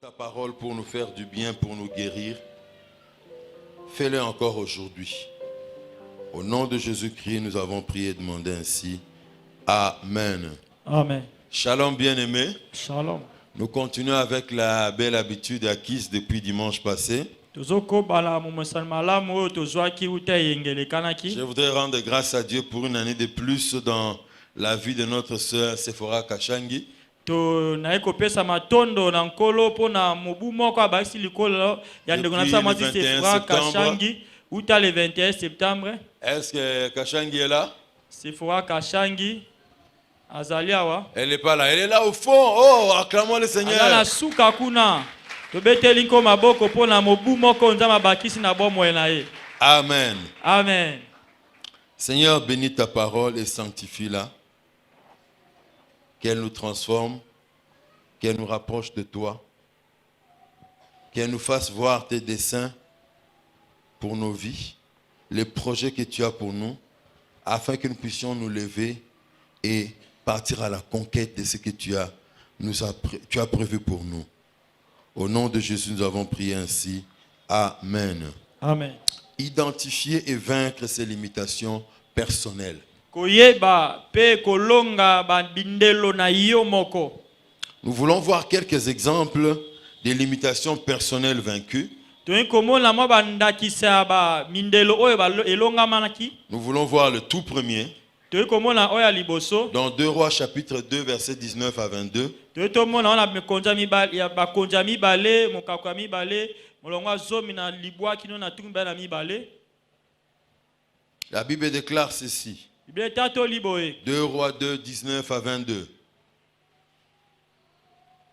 Ta parole pour nous faire du bien, pour nous guérir. Fais-le encore aujourd'hui. Au nom de Jésus-Christ, nous avons prié et demandé ainsi. Amen. Amen. Shalom bien-aimés. Shalom. Nous continuons avec la belle habitude acquise depuis dimanche passé. Je voudrais rendre grâce à Dieu pour une année de plus dans la vie de notre sœur Sephora Kashangi. Depuis le 21 septembre. Est-ce que Kashangi est là? Sephora Kashangi Azaliawa. Elle n'est pas là. Elle est là au fond. Oh, acclamons le Seigneur. Amen. Amen. Seigneur, bénis ta parole et sanctifie-la. Qu'elle nous transforme, qu'elle nous rapproche de toi, qu'elle nous fasse voir tes desseins pour nos vies, les projets que tu as pour nous, afin que nous puissions nous lever et partir à la conquête de ce que tu as prévu pour nous. Au nom de Jésus, nous avons prié ainsi. Amen. Amen. Identifier et vaincre ses limitations personnelles. Nous voulons voir quelques exemples de limitations personnelles vaincues. Nous voulons voir le tout premier. Dans 2 Rois chapitre 2 versets 19 à 22. La Bible déclare ceci. 2 Rois 2, 19 à 22.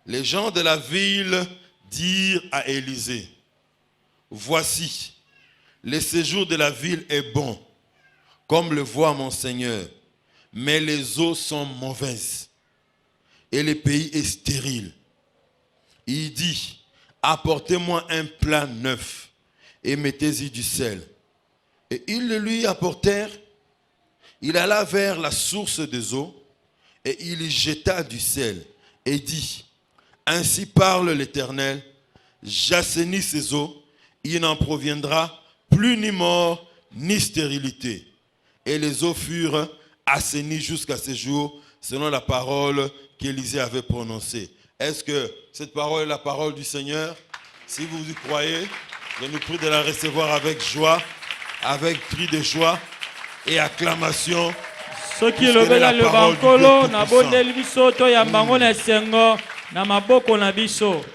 Les gens de la ville dirent à Élisée: voici, le séjour de la ville est bon, comme le voit mon Seigneur, mais les eaux sont mauvaises et le pays est stérile. Il dit: apportez-moi un plat neuf et mettez-y du sel. Et ils le lui apportèrent. Il alla vers la source des eaux et il y jeta du sel et dit: ainsi parle l'Éternel, j'assainis ces eaux, il n'en proviendra plus ni mort ni stérilité. Et les eaux furent assainies jusqu'à ce jour, selon la parole qu'Élisée avait prononcée. Est-ce que cette parole est la parole du Seigneur? Si vous y croyez, je nous prie de la recevoir avec joie, avec cri de joie et acclamation.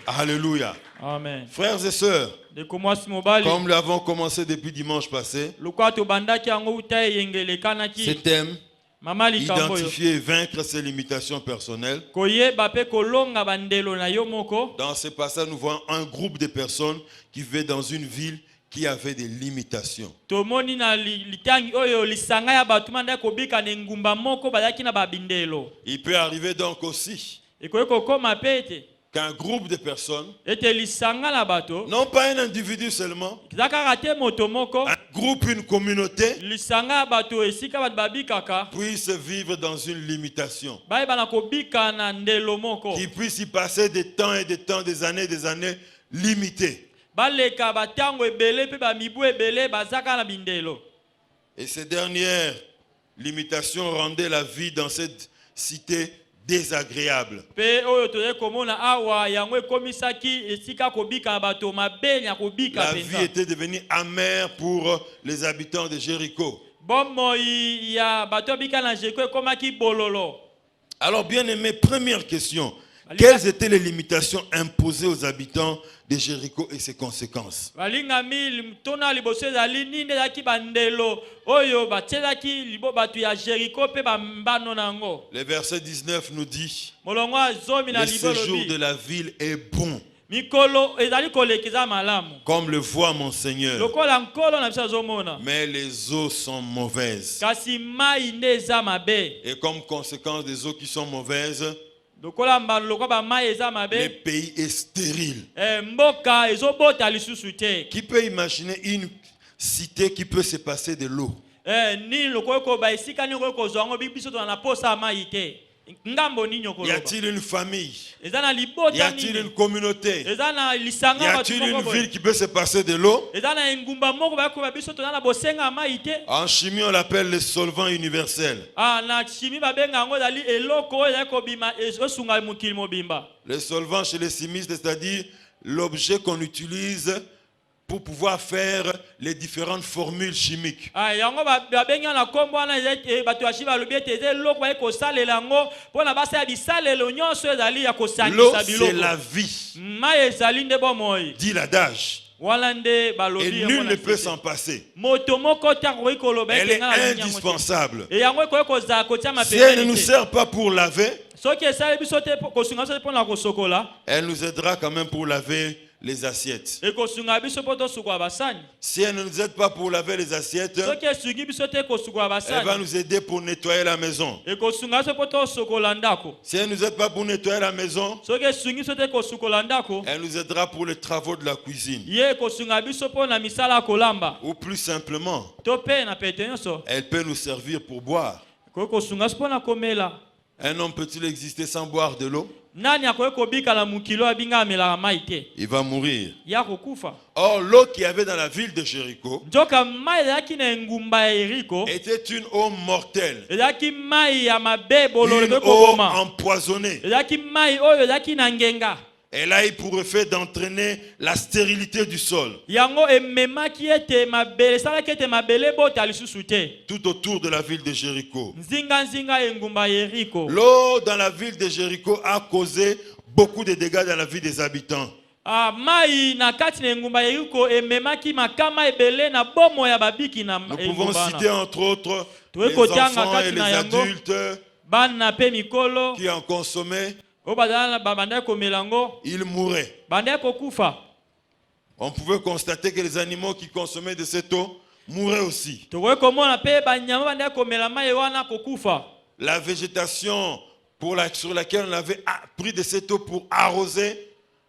Alléluia. Amen. Frères et sœurs, comme nous l'avons commencé depuis dimanche passé, ce thème, identifier et vaincre ses limitations personnelles. Dans ce passage, nous voyons un groupe de personnes qui vivaient dans une ville qui avait des limitations. Il peut arriver donc aussi qu'un groupe de personnes, non pas un individu seulement, un groupe, une communauté, puisse vivre dans une limitation, qui puisse y passer des temps et des temps, des années limités. Et ces dernières limitations rendaient la vie dans cette cité désagréable. La vie était devenue amère pour les habitants de Jéricho. Alors, bien aimé, première question. Quelles étaient les limitations imposées aux habitants de Jéricho et ses conséquences? Le verset 19 nous dit: le séjour de la ville est bon, comme le voit mon Seigneur, mais les eaux sont mauvaises. Et comme conséquence des eaux qui sont mauvaises, le pays est stérile. Qui peut imaginer une cité qui peut se passer de l'eau? ngambo nini Y okoloba a-t-il une famille? eza na Y libota a-t-il une nini communauté? eza na lisanga Y bato a-t-il moko une boye. ville qui peut se passer de l'eau? eza na engumba moko bakoba biso toza na bosenga ya mai te. En chimie, on l'appelle le solvant universel. Na chimie babenga yango ezali eloko oyo ezali kobima esunga mokili mobimba. Le solvant chez les chimistes, c'est-à-dire l'objet qu'on utilise pour pouvoir faire les différentes formules chimiques. Yango babenga na kombo wana bato ya chimie balobi ete eza eloko baye kosalela yango mpona basala bisalelo nyonso ezali ya L'eau, kosangisa c'est biloko. la vie, Mai ezali nde bomoi. dit l'adage. Wana nde balobi Et yango nul na ne peut sese. s'en passer. Moto moko te akoki koloba Elle ete est nga na lingi yango te. indispensable. E yango ekoki kozala kotia Si elle ne nous mapembeni te. sert pas pour laver, Soki esali biso te kosunga biso te mpona kosokola elle nous aidera quand même pour laver les assiettes. ekosunga biso mpo tosukola basani. Si elle ne nous aide pas pour laver les assiettes, Soki esungi biso te kosukola elle va basani nous aider pour nettoyer la maison. ekosunga biso mpo tosokola ndako. Si elle ne nous aide pas pour nettoyer la maison, Soki esungi biso te kosukola ndako elle nous aidera pour les travaux de la cuisine. ye ekosunga biso mpo na misala ya kolamba Ou plus simplement, to mpe na pete nyonso elle peut nous servir pour boire. ekoki kosunga biso mpo na komela. Un homme peut-il exister sans boire de l'eau? Nani akoki kobika na mokili oyo abinga amelaka mai te Il va mourir. ya kokufa. Or, l'eau qu'il y avait dans la ville de Jéricho Nzoka mai ezalaki na engumba ya Yeriko était une eau mortelle, ezalaki mai ya mabe bololo une ekoki eau koboma. empoisonnée. Ezalaki mai oyo ezalaki na ngenga. Elle a eu pour effet d'entraîner la stérilité du sol. Yango ememaki ete mabele esalaki ete mabele ebota lisusu te Tout autour de la ville de Jéricho. nzinga engumba ya Yeriko. L'eau dans la ville de Jéricho a causé beaucoup de dégâts dans la vie des habitants. Mai na kati na engumba ya Yeriko ememaki makama ebele na bomo ya babiki na Nous pouvons engumba citer wana. entre autres Tuwe les kotianga enfants kati et les na yango. adultes Bana pe mikolo qui en consommaient. oyo bazala babandaki komela yango Ils mouraient. bandaki kokufa. On pouvait constater que les animaux qui consommaient de cette eau mouraient aussi. Tokoki komona pe banyama bandaki komela mai wana kokufa. La végétation sur laquelle on avait pris de cette eau pour arroser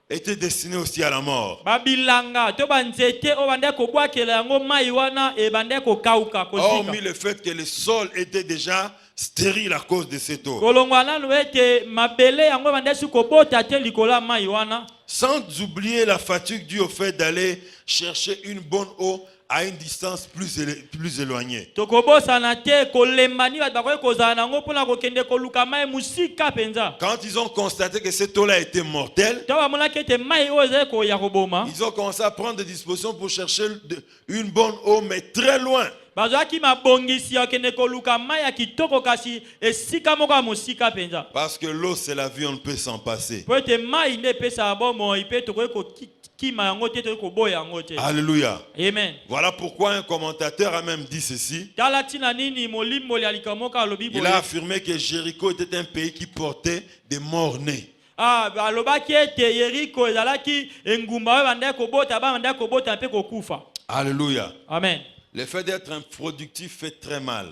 était destinée aussi à la mort. Babilanga to banzete oyo bandaki kobwakela yango mai wana ebandaki kokauka Hormis kosika. le fait que le sol était déjà stérile à cause de cette eau. Kolongwa nanu ete mabele yango ebandaki kobota te likolo ya mai wana. Sans oublier la fatigue due au fait d'aller chercher une bonne eau à une distance plus éloignée. Tokobosana te kolembani bato bakoki kozala nango mpona kokende koluka mai musika penza. Quand ils ont constaté que cette eau-là était mortelle, To bamonaki ete mai oyo ezali koya koboma. ils ont commencé à prendre des dispositions pour chercher une bonne eau, mais très loin. Bazwaki mabongisi ya kokende koluka mai ya kitoko kasi esika moko ya mosika penza. Parce que l'eau, c'est la vie, on ne peut s'en passer. Po ete mai nde epesaka bomoi mpe tokoki kokima yango te tokoki koboya yango te. Alléluia. Amen. Voilà pourquoi un commentateur a même dit ceci. Tala tina nini molimboli ya likambo moko alobi Il boye. a affirmé que Jéricho était un pays qui portait des morts-nés. Alobaki ete Yeriko ezalaki engumba oyo bandaki kobota bandaki kobota mpe kokufa. Alléluia. Amen. Le fait d'être improductif fait très mal.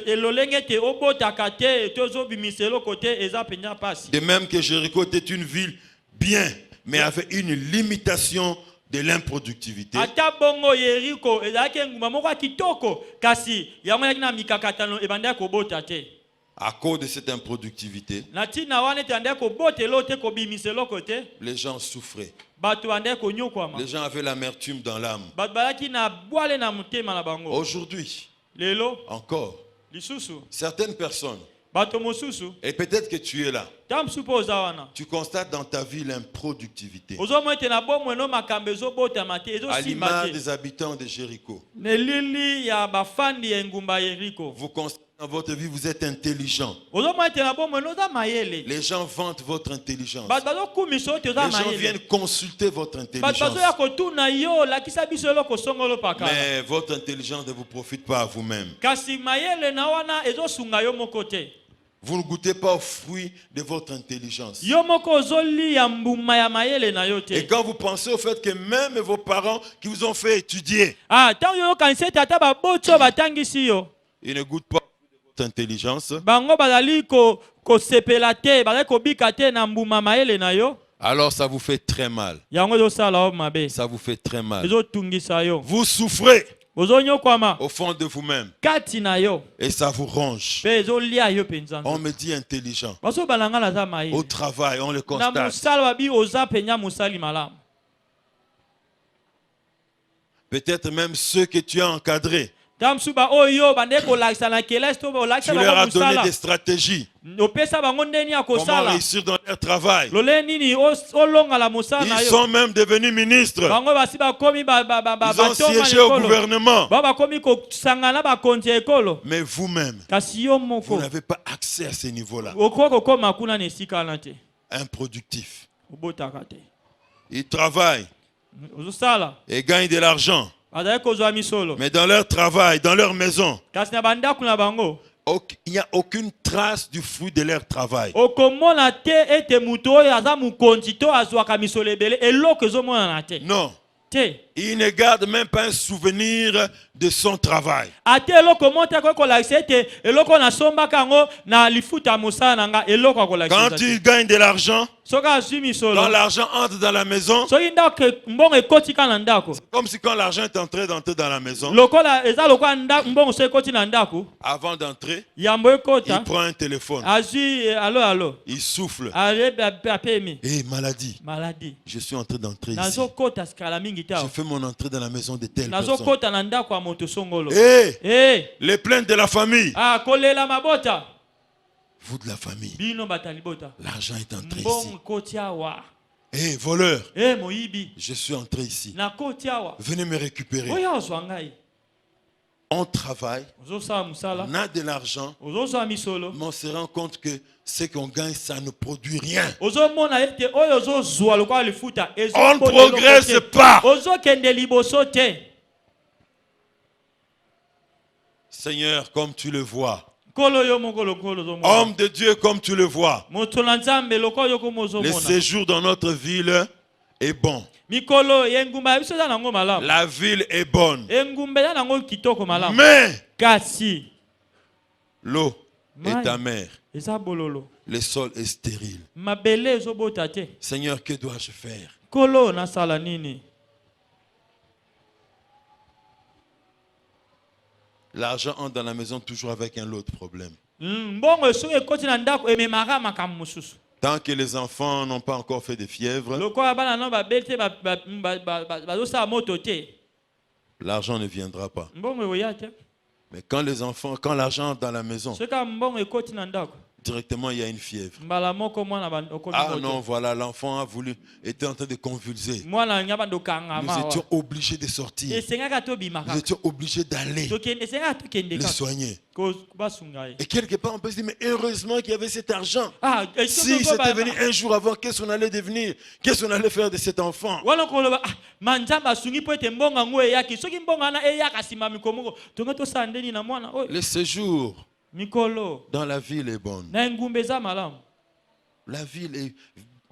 Elolenge ete obotaka te tozobimisa eloko te eza mpenza mpasi. De même que Jéricho était une ville bien, mais avait une limitation de l'improductivité. Ata bongo Yeriko ezalaki engumba moko ya kitoko kasi yango ezalaki na mikakatano ebandaki kobota te. À cause de cette improductivité, Na ntina wana ete bandaki kobota eloko te kobimisa eloko te les gens souffraient. bato bandaki konyokwama. Les gens avaient l'amertume dans l'âme. Bato bazalaki na bwale na motema na bango. Aujourd'hui, Lelo encore, lisusu certaines personnes, bato mosusu et peut-être que tu es là, ta mosusu mpo oza wana. tu constates dans ta vie l'improductivité. Ozomona ete na bomoi no makambo ezobotama te À ezosimba l'image te. des habitants de Jéricho. Nelili ya bafandi ya engumba ya Yeriko. Vous constatez dans votre vie, vous êtes intelligent. Ozomona ete na bomoi no oza mayele. Les gens vantent votre intelligence. Bato bazokumisa oyo te oza Les gens mayele. viennent consulter votre Bato intelligence. bazoya kotuna yo lakisa biso eloko songolo pakala. Mais votre intelligence ne vous profite pas à vous-même. Kasi mayele na wana ezosunga yo moko te. Vous ne goûtez pas aux fruits de votre intelligence. Yo moko ozoliya mbuma ya mayele na yo Et te. quand vous pensez au fait que même vos parents qui vous ont fait étudier, Ntango yo yokanisi ete ata babotso batangisi yo. ils ne goûtent pas aux fruits de votre intelligence. Bango bazali kosepela te bazali kobika te na mbuma mayele na yo. Alors ça vous fait très mal. Yango ezosala yo mabe. Ça vous fait très mal. Ezotungisa yo. Vous souffrez. bozonyokwama au fond de vous-même. kati na yo Et ça vous ronge. mpe ezolia yo penza. On me dit intelligent. bazobala nga naza mayele Au travail, on le na constate. mosala babi oza penya mosali malamu. Peut-être même ceux que tu as encadrés. tamsuba oyo bande kolakisa na kelasi to Tu olakisa leur as bango donné mosala des stratégies. opesa bango ndeni ya Comment kosala réussir dans leur travail. lole nini olongala mosala na Ils yo sont même devenus ministres. bango basi bakomi Ils ont siégé au gouvernement. bango bakomi kosangana na bakonzi ya ekolo. Mais vous-même, kasi yo vous moko n'avez pas accès à ces niveaux-là. okoki kokoma kuna na esika wana te Improductif. obotaka te Ils travaillent ozosala et gagnent de l'argent. bazali kozwa misolo Mais dans leur travail, dans leur maison, kasi na bandako na bango il n'y a aucune trace du fruit de leur travail. okomona te ete moto oyo aza mokonzi to azwaka misolo ebele eloko ezomonana te Non. te Il ne garde même pas un souvenir de son travail. ate eloko mo te akoki kolakisa ete eloko nasombaka yango na lifuta ya mosala na nga eloko akolakisa Quand te. il gagne de l'argent, soki azwi quand misolo l'argent entre dans la maison, soki ndako mbongo ekotika na ndako comme si quand l'argent est entré d'entrer dans la maison, lokola eza lokola mbongo so ekoti na ndako avant d'entrer, yambo il ekota prend un téléphone, azwi alo il souffle. apemi Et maladie, maladi je suis en train d'entrer ici. nazokota sikala mingi te J'ai awa. fait mon entrée dans la maison de telle personne. nazokota na ndako ya moto songolo Et les plaintes de la famille. kolela mabota Vous de la famille, bino bata libota l'argent est entré ici. mbongo ekoti awa Voleur, moyibi je suis entré ici. nakoti awa Venez me récupérer. oyo ozwa ngai On travaille, ozosala mosala on a de l'argent, ozozwa misolo mais on se rend compte que ce qu'on gagne, ça ne produit rien. ozomona ete oyo ozozwa lokola lifuta On ne progresse pas. ozokende liboso te. Seigneur, comme tu le vois, kolo yo moko lokolo ozomona homme de Dieu, comme tu le vois, moto na nzambe lokola yo komo le ozomona séjour dans notre ville est bon. mikolo engumba ya biso eza nango malamu La ville est bonne. engumba eza nango kitoko malamu Mais kasi l'eau est Mai. amère. eza bololo Le sol est stérile. mabele ezobota te. Seigneur, que dois-je faire? kolo nasala nini? L'argent entre dans la maison toujours avec un autre problème. mbongo soki ekoti na ndako ememaka makambo mosusu. Tant que les enfants n'ont pas encore fait de fièvre, lokola bana no babeli te bazosala moto te l'argent ne viendra pas. mbongo eoya te. Mais quand l'argent entre dans la maison, soki mbongo ekoti na ndako directement il y a une fièvre. mbala moko mwana okomi Ah moto. non, voilà, l'enfant était en train de convulser. mwana nya bando kangama Nous étions obligés de sortir. esengaka tobimaka Nous étions obligés d'aller esengaka tokende le kaka soigner. basunga ye. Et quelque part, on peut se dire, mais heureusement qu'il y avait cet argent. Et Si c'était venu un jour avant, qu'est-ce qu'on allait devenir? Qu'est-ce qu'on allait faire de cet enfant? wana koloba manzambe asungi po ete mbongo yango eyaki soki mbongo wana eyaka nsima mikolo moko tonge tosala ndeni na mwana oyo Le séjour mikolo dans la ville est bon. na engumba eza malamu. La ville est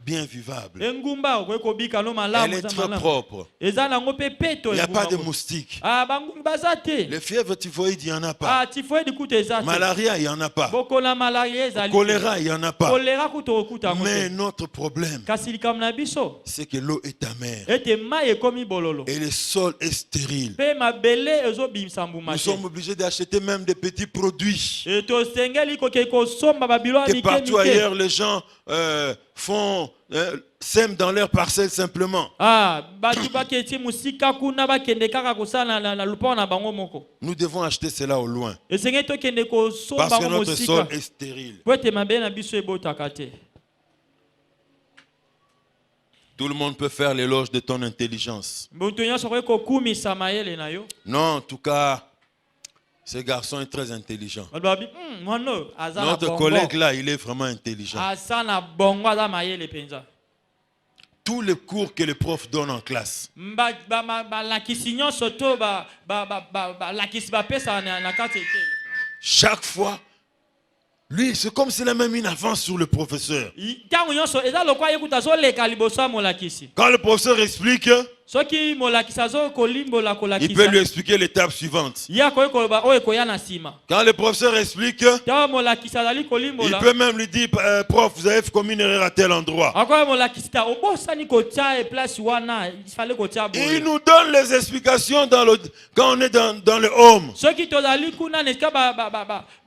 bien vivable. engumba okoki kobika no Elle malamu est eza très malamu propre. eza nango mpe peto Il n'y a engumba pas de ngo. moustiques. bangumbi baza te. Les fièvres typhoïdes, il n'y en a pas. tifoidi kuta eza te. Malaria, il n'y en a pas. bokola malaria ezali te. Choléra, il n'y en a pas. kolera kuta okuta yango Mais te. notre problème, kasi likambo na biso c'est que l'eau est amère. ete mai ekomi bololo Et le sol est stérile. mpe mabele ezobimisa mbuma Nous te. sommes obligés d'acheter même des petits produits. tosengeli koke kosomba babilo ya Que mike partout mike. ailleurs, les gens sèment dans leurs parcelles simplement. batu baketi mosika kuna bakende kaka kosala na lupango na bango moko. Nous devons acheter cela au loin. esengeli tokende kosomba Parce que bango notre sol mosika est stérile. po ete mabele na biso ebotaka te. Tout le monde peut faire l'éloge de ton intelligence. moto nyonso akoki kokumisa mayele na yo. Non, en tout cas, ce garçon est très intelligent. bato babi mwana oyo aza na Notre bongo collègue là, il est vraiment intelligent. aza na bongo aza mayele mpenza. Tous les cours que le prof donne en classe, balakisi nyonso to balakisi bapesa na kati ekele. chaque fois, lui, c'est comme s'il a même une avance sur le professeur. ntango nyonso eza lokwa ye kuta azoleka liboso ya molakisi. Quand le professeur explique, soki molakisa zo kolimbola il peut kolakisa lui expliquer l'étape suivante. ya koyi koloba oyo ekoya na nsima Quand le professeur explique, ntango molakisa azali il kolimbola peut même lui dire, prof, vous avez commis une erreur à tel endroit. akoya molakisa obosani kotia eplace wana ifale kotia Et il boye nous donne les explications quand on est dans le home. soki tozali kuna nesika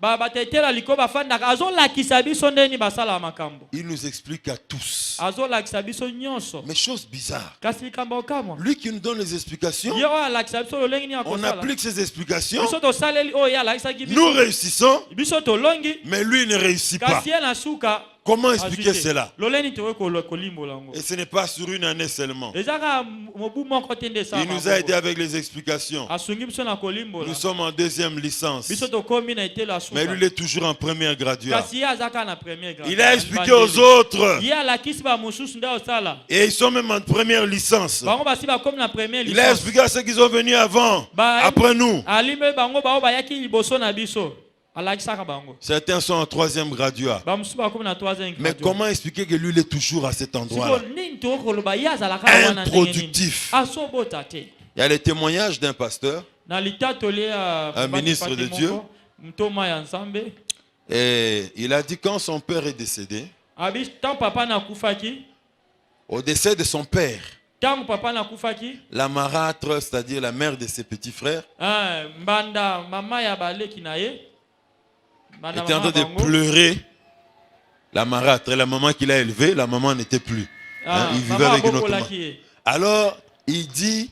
batetela liko bafandaka azolakisa biso ndeni basala makambo Il nous explique à tous. azolakisa biso nyonso Mais chose bizarre, kasi likambo okamwa lui qui nous donne les explications, ye oyo alakisa biso lolenge nini on akosala applique ces explications, biso tosaleli oyo ye alakisaki nous biso réussissons, biso tolongi mais lui ne réussit pas. kasi ye na suka Comment expliquer azwi te. cela? loleni tokoki kolimbola yango Et ce n'est pas sur une année seulement. eza kaka mobu moko te nde Il nous a aidé avec les explications. asungi biso na kolimbola Nous sommes en deuxième licence. biso tokomi na etelo ya Mais lui, suka il est toujours en première graduat. kasi ye aza kaka na première grade. Il a expliqué aux autres. ye alakisi bamosusu nde osala Et ils sont même en première licence. bango basi bakomi na première Il a licence expliqué à ceux qui sont venus avant, après nous. alimbe bango bao bayaki liboso na biso alakisaka bango Certains sont en troisième graduat. bamosusu bakomi na troisième Mais grade. comment expliquer que lui, il est toujours à cet endroit-là? siko nini tokoki koloba ye azalaka wana ndenge nini Improductif. asobota te Il y a les témoignages d'un pasteur. na litatoli ya Un ministre de Dieu. mtoma ya nzambe Et il a dit quand son père est décédé, abi ntango papa nakufaki au décès de son père, ntango papa nakufaki la marâtre, c'est-à-dire la mère de ses petits frères, mbanda mama ya baleki na ye mbanda était en mama train na de bango. pleurer. La marâtre, la maman qu'il a élevée, la maman n'était plus. Il vivait mama avec une autre maman. abokolaki ye Alors, il dit,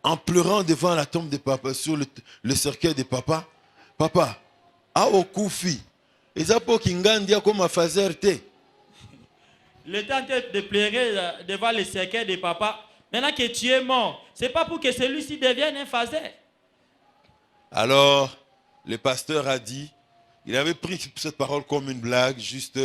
en pleurant devant la tombe de papa, sur le cercueil de papa, papa, a okufi, ezapo kingandia comme ma fazerte. Il était en train de pleurer devant le cercueil de papa. Maintenant que tu es mort, c'est pas pour que celui-ci devienne un phaser. Alors, le pasteur a dit, il avait pris cette parole comme une blague, juste,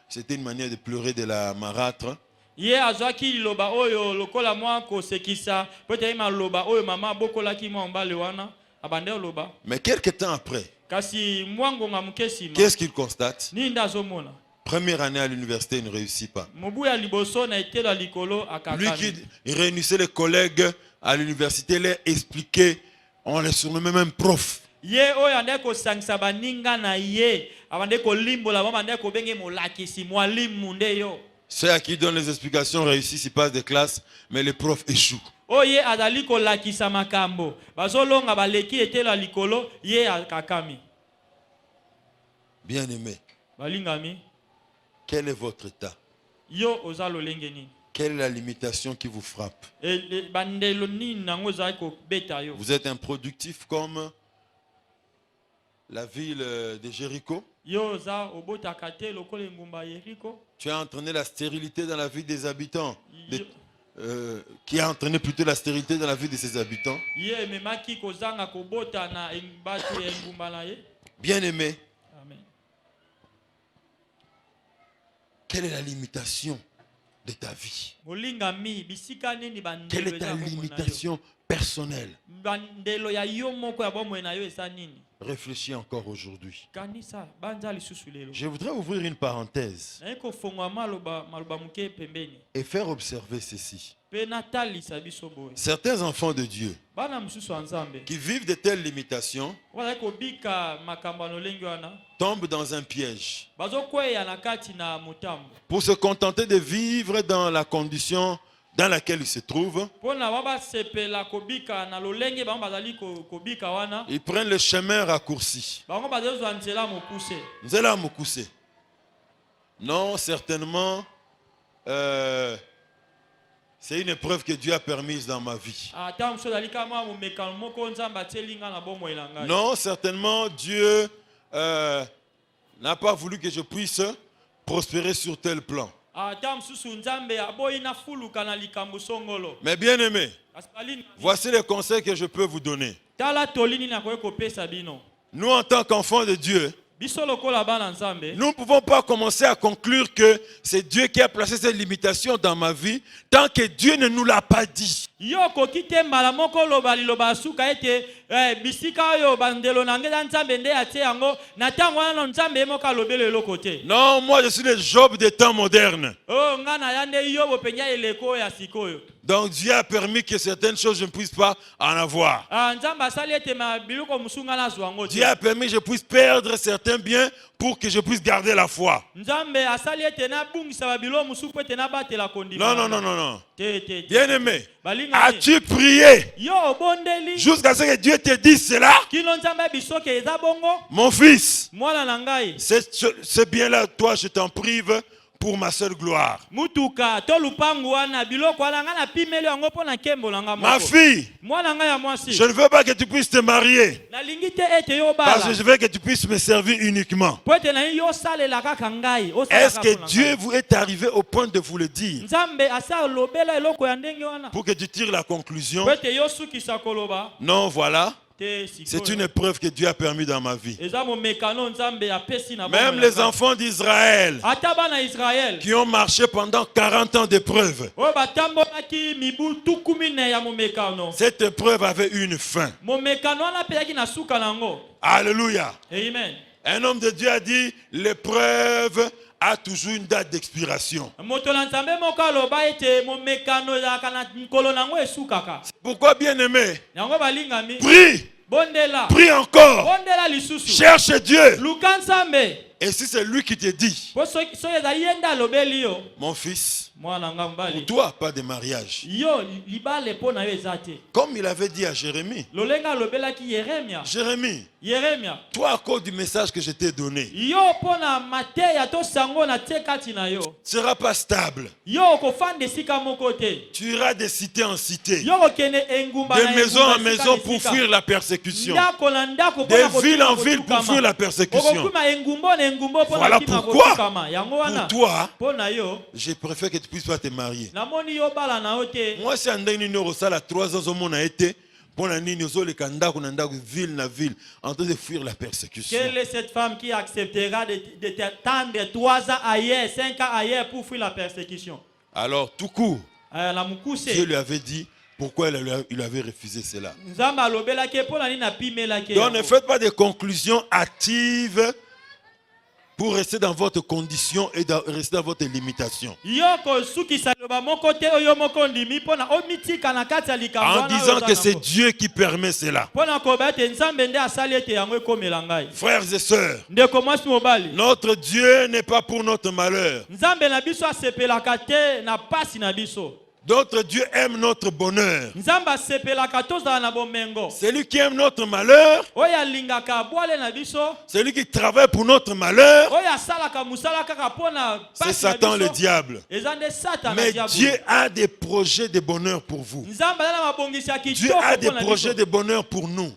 c'était une manière de pleurer de la marâtre. Ye azwaki loba oyo lokola mwa kosekisa peut-être ma loba oyo mama bokolaki mwa mbale wana abande loba. Mais quelques temps après, Kasi mwangonga mukesima. qu'est-ce qu'il constate? Ni ndazomona. Première année à l'université, il ne réussit pas. Mobu ya liboso na etela likolo akakami. Lui qui réunissait les collègues à l'université, leur expliquait, on les surnommait même prof. Ye oyo ande ko sangisa baninga na ye abande ko limbola ba bande ko benge molakisi mwalimu nde yo. Ceux à qui donnent les explications réussissent, ils passent des classes, mais les profs échouent. Oye azali ko lakisa makambo bazolonga baleki etela likolo ye akakami. Bien aimé, Balingami quel est votre état? yo ozalo lengeni. Quelle est la limitation qui vous frappe? Bandelo nini nango zali ko beta yo. Vous êtes improductif comme la ville de Jéricho? Yo za obota kate lokole ngumba Yeriko. Tu as entraîné la stérilité dans la vie des habitants. Qui a entraîné plutôt la stérilité dans la vie de ses habitants. Ye memaki kozanga kobota na batu ngumba na ye. Bien aimé, Amen. quelle est la limitation de ta vie? Molingami bisika nini bandelo. Quelle est ta limitation personnelle? Bandelo ya yo moko ya bomwe na yo esa nini? Réfléchis encore aujourd'hui. Kanisa banza lisusu lelo. Je voudrais ouvrir une parenthèse Eko fongwa maloba muke pembeni. et faire observer ceci. Pe natalisa biso boye. Certains enfants de Dieu Bana mususu nzambe. qui vivent de telles limitations Wala ko bika makambo lolengi wana. tombent dans un piège. Bazokweya na kati na mutambo. Pour se contenter de vivre dans la condition dans laquelle ils se trouvent, Pona baba sepela kobika na lolenge bango bazali kobika wana. ils prennent le chemin raccourci. Bango bazozwa nzela mokuse. Nzela Mokuse. Non, certainement, c'est une épreuve que Dieu a permise dans ma vie. Ata mso zali kama mumeka moko nzambe atelinga na bomwe na ngai. Non, certainement, Dieu n'a pas voulu que je puisse prospérer sur tel plan. Ata msusu nzambe aboyi na fuluka na likambo songolo. Mais bien aimé, Aspalini. voici les conseils que je peux vous donner. Tala tolini na koyeko pesa bino. Nous, en tant qu'enfants de Dieu, Biso lokola bana nzambe. nous ne pouvons pas commencer à conclure que c'est Dieu qui a placé cette limitation dans ma vie tant que Dieu ne nous l'a pas dit. Yo kokite mbala moko loba liloba suka ete bisika oyo bandelo na ngeza nzambe nde atie yango na tango wana nzambe moka lobele eloko te. Non, moi je suis le Job des temps modernes. Oh ngana yande yobo penya eleko ya sikoyo. Donc Dieu a permis que certaines choses je ne puisse pas en avoir. Dieu a permis que je puisse perdre certains biens pour que je puisse garder la foi. Non, non, non, non, non. Bien-aimé, as-tu prié jusqu'à ce que Dieu te dise cela? Mon fils, ce bien-là, toi, je t'en prive pour ma seule gloire. Ma fille, je ne veux pas que tu puisses te marier, parce que je veux que tu puisses me servir uniquement. Est-ce que Dieu vous est arrivé au point de vous le dire pour que tu tires la conclusion? Non, voilà. C'est une épreuve que Dieu a permis dans ma vie. Même les enfants d'Israël qui ont marché pendant 40 ans d'épreuve, cette épreuve avait une fin. Alléluia. Amen. Un homme de Dieu a dit, l'épreuve a toujours une date d'expiration. Pourquoi, bien-aimé, prie. Prie encore. Cherche Dieu. Et si c'est lui qui te dit, mon fils, pour toi, pas de mariage. Comme il avait dit à Jérémie. Jérémie, toi, à cause du message que je t'ai donné, tu ne seras pas stable. Tu iras de cité en cité, de maison en maison pour fuir la persécution, de ville en ville pour fuir la persécution. Voilà pourquoi, pour toi, je préfère que tu ne puisses pas te marier. Moi, c'est un dernier ça la 3 ans au monde a été. Ville na ville en train de fuir la persécution. Quelle est cette femme qui acceptera de t'attendre 3 ans ailleurs, 5 ans ailleurs pour fuir la persécution? Alors, tout court, Dieu lui avait dit pourquoi il avait refusé cela. Donc, ne faites pas de conclusions hâtives pour rester dans votre condition et rester dans votre limitation. En disant que c'est Dieu qui permet cela. Frères et sœurs, notre Dieu n'est pas pour notre malheur. Notre Dieu aime notre bonheur. Celui qui aime notre malheur, celui qui travaille pour notre malheur, c'est Satan le diable. Mais Dieu a des projets de bonheur pour vous. Dieu a des projets de bonheur pour nous.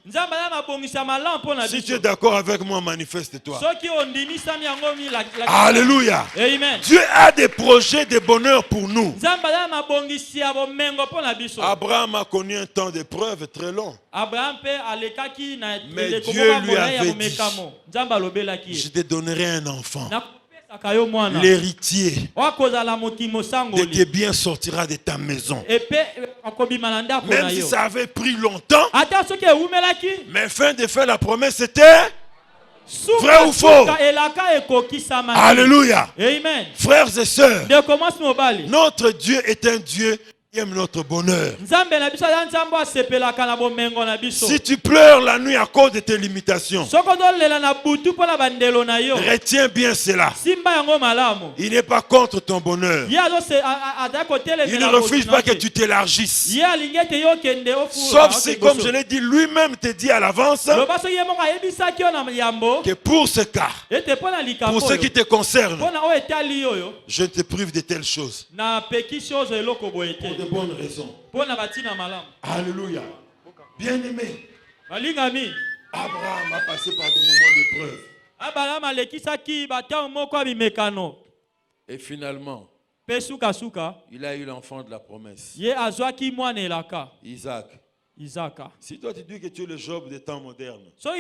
Si tu es d'accord avec moi, manifeste-toi. Alléluia. Amen. Dieu a des projets de bonheur pour nous. Abraham a connu un temps d'épreuve très long. Mais Dieu lui avait dit, je te donnerai un enfant. L'héritier de tes biens sortira de ta maison. Même si ça avait pris longtemps, mais fin de faire la promesse, c'était vrai ou faux? Alléluia. Amen. Frères et sœurs, notre Dieu est un Dieu qui aime notre bonheur. Si tu pleures la nuit à cause de tes limitations, retiens bien cela. Il n'est pas contre ton bonheur. Il ne refuse pas que tu t'élargisses. Sauf si, comme je l'ai dit, lui-même te dit à l'avance que pour ce cas, pour ce qui te concerne, je te prive de telles choses. De bonnes raisons. Alléluia. Bien-aimé, Abraham a passé par des moments d'épreuve. Et finalement, il a eu l'enfant de la promesse, Isaac. Si toi tu dis que tu es le Job des temps modernes, je veux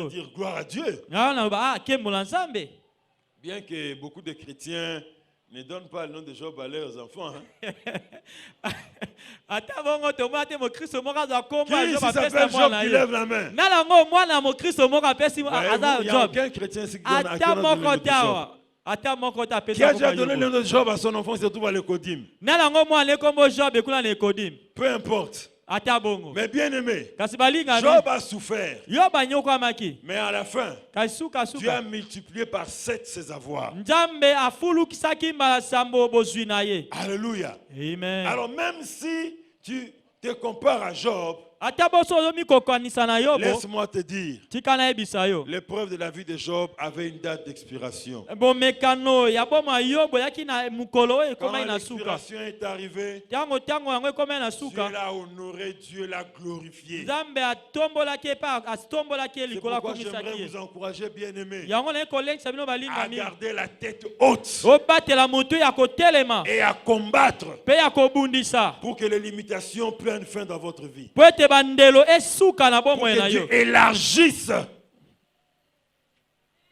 dire gloire à Dieu. Bien que beaucoup de chrétiens Ne donne pas le nom de Job à leurs enfants. Hein. Qui ici s'appelle Job qui lève la main? Il n'y a aucun chrétien ici qui donne à qui on a donné le nom de Job. Qui a déjà donné le nom de Job à son enfant, il se trouve à l'écodim. Peu importe. Mais bien aimé, Job a souffert. Mais à la fin, Dieu a multiplié par 7 ses avoirs. Alléluia. Amen. Alors même si tu te compares à Job, laisse-moi te dire, l'épreuve de la vie de Job avait une date d'expiration. Quand l'expiration est arrivée, Dieu l'a honoré, Dieu l'a glorifié. C'est pourquoi j'aimerais vous encourager, bien-aimés, à garder la tête haute et à combattre pour que les limitations prennent fin dans votre vie. Pour que Dieu élargisse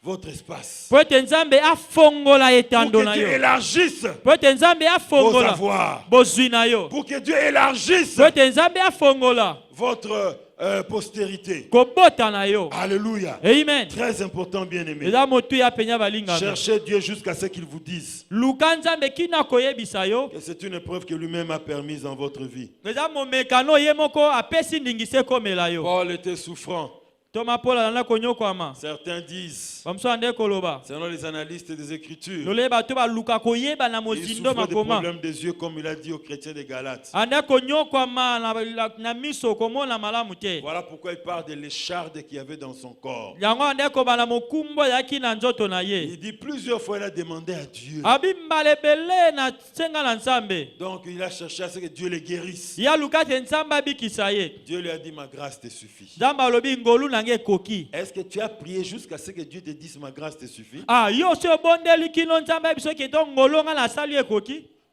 votre espace. Pour que Dieu élargisse vos avoirs. Pour que Dieu élargisse votre postérité. Alléluia. Amen. Très important, bien-aimé. Cherchez Dieu jusqu'à ce qu'il vous dise que c'est une épreuve que lui-même a permise dans votre vie. Paul était souffrant. Certains disent, selon les analystes des Écritures, il souffrait des problèmes des yeux, comme il a dit aux chrétiens de Galates. Voilà pourquoi il parle de l'écharde qu'il y avait dans son corps. Il dit plusieurs fois, il a demandé à Dieu. Donc il a cherché à ce que Dieu le guérisse. Dieu lui a dit, ma grâce te suffit. Est-ce que tu as prié jusqu'à ce que Dieu te dise ma grâce te suffit?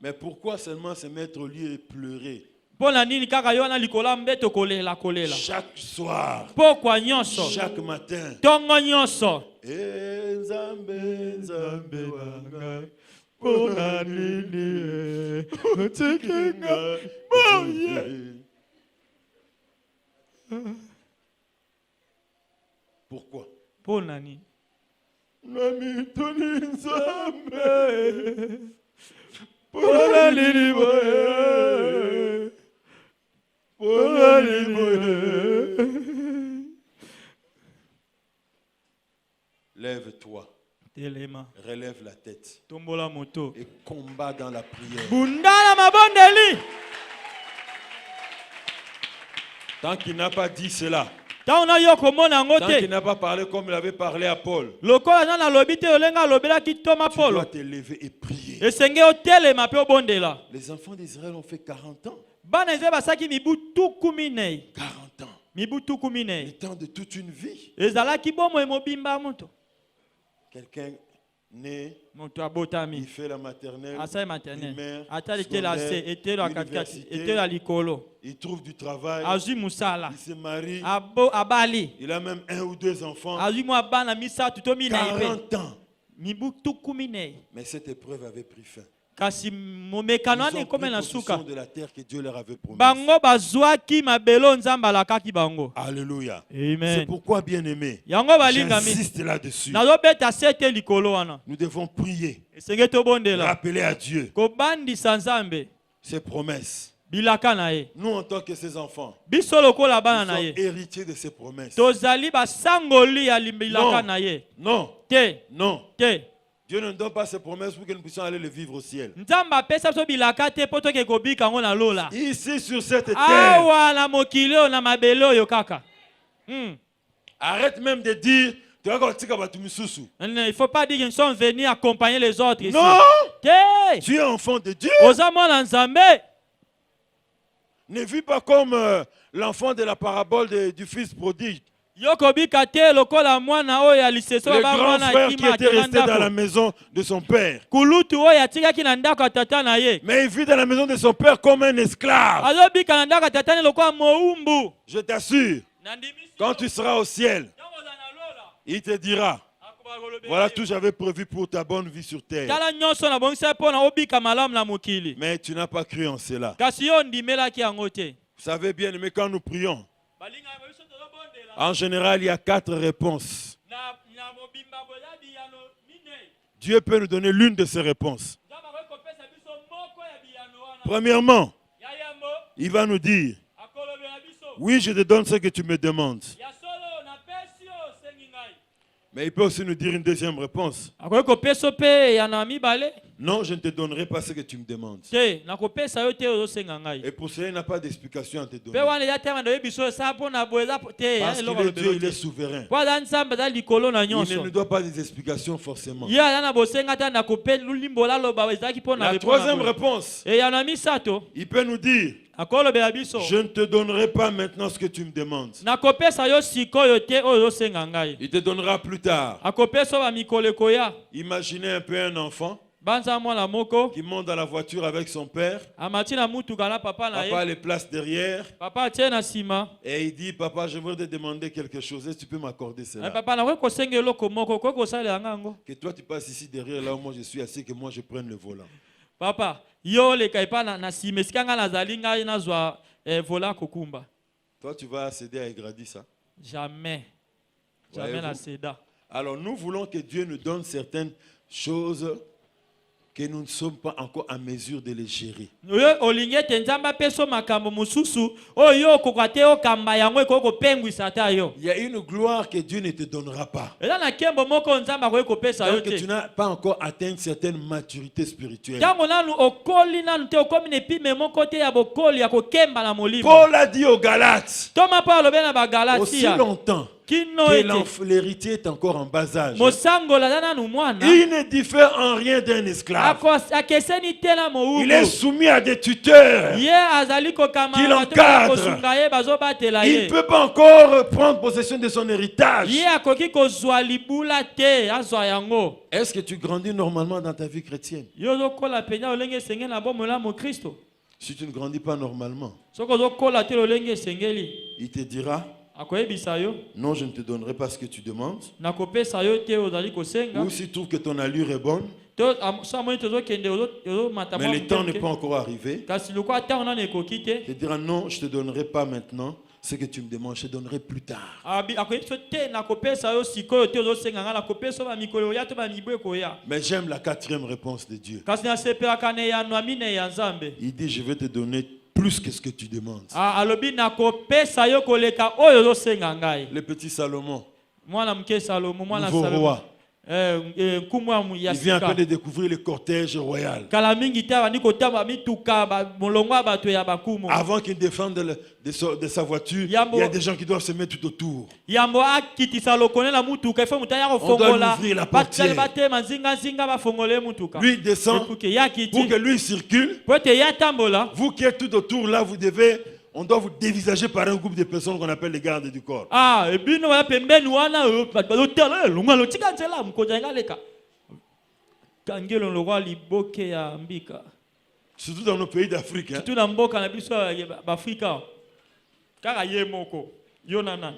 Mais pourquoi seulement se mettre au lit et pleurer? Chaque soir, chaque matin. Pourquoi? Lève-toi. Relève la tête. Et combat dans la prière. Tant qu'il n'a pas dit cela, tant qu'il n'a pas parlé comme il avait parlé à Paul, tu dois te lever et prier. Les enfants d'Israël ont fait 40 ans. 40 ans. Le temps de toute une vie. Quelqu'un né, il fait la maternelle, primaire, secondaire, il trouve du travail, il se marie, il a même 1 ou 2 enfants, 40 ans. Mais cette épreuve avait pris fin. Ils ont pris possession de la terre que Dieu leur avait promise. Alléluia. C'est pourquoi, bien aimé, j'insiste là-dessus. Nous devons prier, rappeler à Dieu ses promesses. Nous, en tant que ses enfants, nous sommes héritiers de ses promesses. Non. Dieu ne donne pas ses promesses pour que nous puissions aller le vivre au ciel. Ici sur cette terre, arrête même de dire il ne faut pas dire qu'ils sont venus accompagner les autres ici. Non. Tu es enfant de Dieu. Ne vis pas comme l'enfant de la parabole du fils prodigue. Le grand frère qui était resté dans la maison de son père. Mais il vit dans la maison de son père comme un esclave. Je t'assure, quand tu seras au ciel, il te dira, Voilà tout j'avais prévu pour ta bonne vie sur terre. Tala nyonso na bongisa mpo na obika malamu na mokili. Mais tu n'as pas cru en cela. Kasi yo ndimelaki yango te. Vous savez bien, mais quand nous prions, Balinga biso tozobondela. en général, il y a 4 réponses. Na mobimba boya biyano mine. Dieu peut nous donner l'une de ces réponses. Nzamba kopesa biso moko ya biyano wana. Premièrement, Ya yambo il va nous dire, akolobela biso. oui, je te donne ce que tu me demandes. Ya solo na pesi yo sengi ngai. Mais il peut aussi nous dire une deuxième réponse. Akoki kopesa pe ya na mibale. Non, je ne te donnerai pas ce que tu me demandes. Te na kopesa yo te ozosenga ngai. Et pour cela, il n'a pas d'explication à te Pe donner. wana ya tema na biso sa po na boeza te ya Parce qu'il eloko est Dieu, il lobelo. est souverain. Po za nzamba za likolo na Il ne nyonso. nous doit pas des explications forcément. Ye ana bosenga ta na kope lulimbola loba ezaki po na La troisième réponse, E ya na misato il peut nous dire, akolobela biso. je ne te donnerai pas maintenant ce que tu me demandes. Na kopesa yo sikoyo te oyo ozosenga ngai. Il te donnera plus tard. Akopesa ba mikolo ekoya. Imaginez un peu un enfant Banza mwana moko qui monte dans la voiture avec son père. amati na mutuka na papa na Papa ye. les place derrière Papa atie na sima. et il dit, papa, je voudrais te demander quelque chose. Est-ce que tu peux m'accorder Ay cela? papa na koki kosenga eloko moko koki kosalela ngango. Que toi tu passes ici derrière là où moi je suis assis, que moi je prenne le volant. Papa yo leka epa na sima esika ngai nazali ngai nazwa vola kokumba. Toi tu vas céder à Egradi ça? Jamais. Jamais Voyez-vous? na seda. Alors nous voulons que Dieu nous donne certaines choses que nous ne sommes pas encore en mesure de les gérer. Oyo olingi ete nzambe apeso makambo mosusu oyo okoka te okamba yango ekoki kopengwisa ata yo. Il y a une gloire que Dieu ne te donnera pas. Eza na nkembo moko nzambe akoki kopesa yo Tant que tu te. n'as pas encore atteint une certaine maturité spirituelle. Ntango nanu okoli nanu te okomi na epime moko te ya bokoli ya kokemba na molimo. Paul a dit aux Galates, Toma mpo alobe na aussi bagalatia longtemps kino que ete l'héritier est encore en bas âge, mosangola aza nanu mwana il ne diffère en rien d'un esclave. akeseni te na Il est mowubu. soumis à des tuteurs. Ye azali kokama Qu'il bato encadre. kosunga ye bazobatela Il ye. ne peut pas encore prendre possession de son héritage. Ye akoki kozwa libula te azwa yango. Est-ce que tu grandis normalement dans ta vie chrétienne? Yo ozokola penya olenge esengeli na bomoi na mokristo. Si tu ne grandis pas normalement, Soki ozokola te olenge esengeli il te dira, akoyebisa yo non, je ne te donnerai pas ce que tu demandes. nakopesa yo te ozali kosenga. Ou si tu trouves que ton allure est bonne, So amoni tozokende ozomata mais le temps n'est pas encore arrivé, kasi lokwa ntango nano ekoki te. il te dira, non, je ne te donnerai pas maintenant ce que tu me demandes, je te donnerai plus tard. Akoyebi so te nakopesa yo sikoyo te ozosenga nga nakopesa yo bamikolo oya to bamibu ekoya. Mais j'aime la quatrième réponse de Dieu. Kasi nasepelaka na eyano ya mine ya nzambe. Il dit, je vais te donner plus que ce que tu demandes. Alobi nakopesa yo koleka oyo ozosenga ngai. Le petit Salomon, Mwana mke Salomo mwana nouveau Salomo. roi, Nkumu ya il vient à sika. peine de découvrir le cortège royal. Kala mingi te bandi kotamba mituka molongo ya bato ya bakumu. Avant qu'il défende de sa voiture, Yambo. il y a des gens qui doivent se mettre tout autour. Yambo akitisa lokone na mutuka ifo mutaya On kofongola. doit lui ouvrir la portière. Batema nzinga bafongole mutuka. Lui descend Ekuke ya kiti. pour que lui circule. Pote ya tambola. Vous qui êtes tout autour là, on doit vous dévisager par un groupe de personnes qu'on appelle les gardes du corps. Ebino ya pembeni wana balotela lunga lotika nzela mkonja ngaleka. Kangelo lokwa liboke ya mbika. Surtout dans nos pays d'Afrique. Hein. Tout na mboka na biso b'Afrika. Kaka ye moko. Yo nana.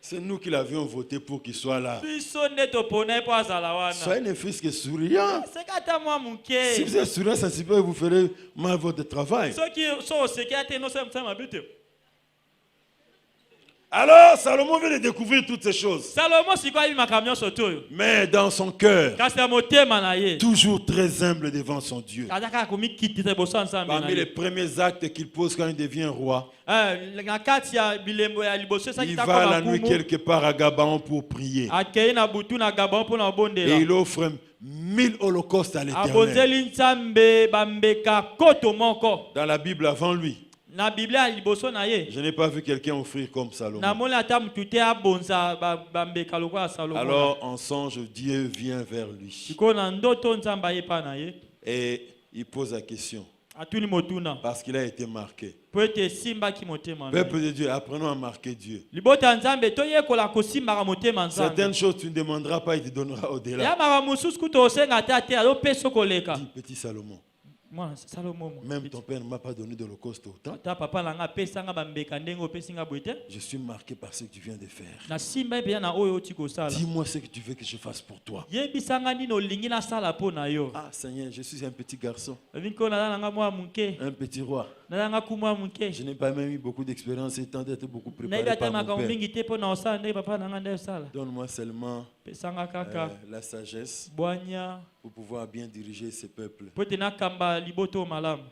C'est nous qui l'avions voté pour qu'il soit là. Biso neto pona po azala wana. Soyez ne fils que souriant. Sekata mwa muke. Si vous êtes souriant, ça signifie que vous ferez mal votre travail. Soki so sekate no sem mabite. Alors, Salomon vient de découvrir toutes ces choses. Salomo sikwa bi makamyo sotoyo. Mais dans son cœur, Kasi motema na ye. toujours très humble devant son Dieu. Azaka komi kitite boso ensemble na Parmi les ye. premiers actes qu'il pose quand il devient roi, Na kati ya bilembo ya liboso sa il kitako va la nuit makumu. quelque part à Gabaon pour prier. Akei na butu na Gabon po na Et bondela. il offre 1000 holocaustes à l'Éternel. Abonzeli nzambe bambeka koto moko. Dans la Bible avant lui, Na Biblia liboso na ye. je n'ai pas vu quelqu'un offrir comme Salomon. Na moni ata mutu te abonza bambeka lokola Salomo. Alors en songe, Dieu vient vers lui. Siko na ndoto nzambe ayepa na ye. Et il pose la question. Atuni motuna. Parce qu'il a été marqué. Po ete esimbaki motema na ye. Peuple de Dieu, apprenons à marquer Dieu. Libota nzambe toyekola kosimbaka motema nzambe. Certaines choses tu ne demanderas pas, il te donnera Ya au-delà. maka mosusu kutu osenga ata te alopesa koleka. Dis, petit Salomon, Moi, Salomon. Même ton père ne m'a pas donné d'holocauste autant. Ta papa langa pesanga bambeka ndengo pesinga boite. Je suis marqué par ce que tu viens de faire. Na simba pe na oyo tiko sala. Dis-moi ce que tu veux que je fasse pour toi. Yebisanga nino lingi na sala po na yo. Ah Seigneur, je suis un petit garçon. Vinko na langa mwa muke. Un petit roi. Na langa kumwa muke. Je n'ai pas même eu beaucoup d'expérience et tant d'être beaucoup préparé Na par ibata mon père. mingi te po na osala nde papa nanga nde sala. Donne-moi seulement Pesanga kaka. la sagesse Boanya. pour pouvoir bien diriger ce peuple. Po te na kamba liboto malamu.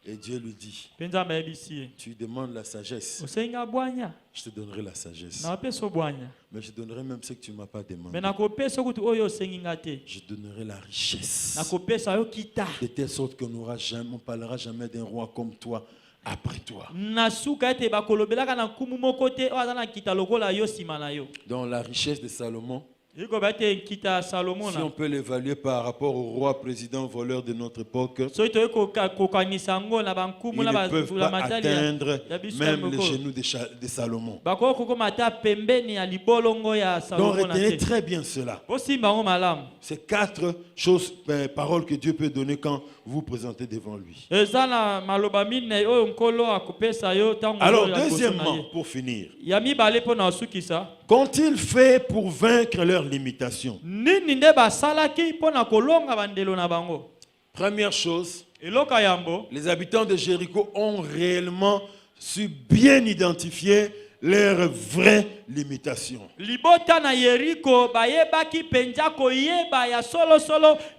Et Dieu lui dit, Penza maebisi. tu demandes la sagesse, Osenga boanya. je te donnerai la sagesse. Na peso boanya. Mais je donnerai même ce que tu ne m'as pas demandé. Mais na ko peso kutu oyo osenginga te. Je donnerai la richesse. Na ko pesa yo kita. De telle sorte qu'on ne parlera jamais d'un roi comme toi après toi. Na suka ete bakolobelaka na nkumu moko te oyo aza na kita lokola yo nsima na yo. Donc la richesse de Salomon, Iko bate kita Salomon si na. on peut l'évaluer par rapport au roi président voleur de notre époque, So ito ko kokanisa ngo na bankumu ils na ne peuvent la pas matali. atteindre ya biso même ya les moko. genoux de Salomon. Bako koko mata pembeni ya libolongo ya Donc Salomon na retenez te. très bien cela. Osimba ngo malamu. C'est 4 choses, paroles que Dieu peut donner quand vous vous présentez devant lui. Eza na maloba mine oyo nkolo akopesa yo tango. Alors deuxièmement, pour finir, ya mibale po na osukisa. qu'ont-ils fait pour vaincre leurs limitations? Nini nde basalaki po na kolonga bandelo na bango. Première chose, Eloka yambo. les habitants de Jéricho ont réellement su bien identifier leurs vraies limitations. Libota na Yeriko bayebaki penja koyeba ya solo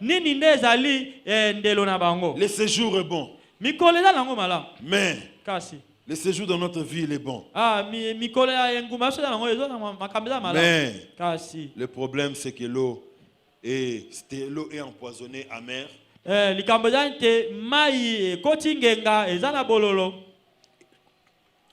nini nde ezali ndelo na bango. Le séjour est bon, Mikolo eza nango malamu. mais Kasi. le séjour dans notre vie il est bon. Ah mikolo ya nguma so nango ezo na makambo eza malamu. Mais Kasi. le problème c'est que l'eau est empoisonnée, amère. Likambo eza te mai koti ngenga eza na bololo.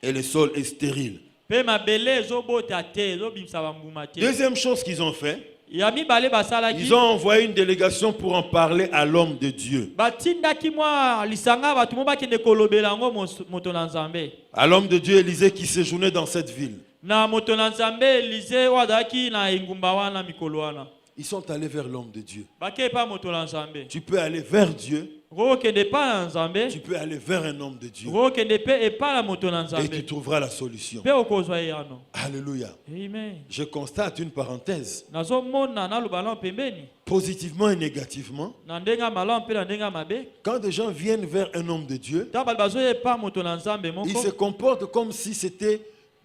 Et le sol est stérile. Pe mabele ezobota te ezobimisa bambuma te. Deuxième chose qu'ils ont fait, Ya mibale basalaki. ils ont envoyé une délégation pour en parler à l'homme de Dieu. Batindaki mwa lisanga batu mo bakende kolobela ngo moto na Nzambe. À l'homme de Dieu Élisée qui séjournait dans cette ville. Na moto na Nzambe Elize wadaki na ingumba wana mikolo wana. Ils sont allés vers l'homme de Dieu. Bake pa moto na Nzambe. Tu peux aller vers Dieu. Rokende pa na Nzambe. Tu peux aller vers un homme de Dieu. Rokende pe e pa la moto na Et Nzambe. tu trouveras la solution. Pe okozwa yano. Alléluia. Amen. Je constate une parenthèse. Nazo mona na lubala pembeni. Positivement et négativement, Na ndenga malamu pe na ndenga mabe. quand des gens viennent vers un homme de Dieu, Ta balbazo e pa moto na Nzambe moko. ils se comportent comme si c'était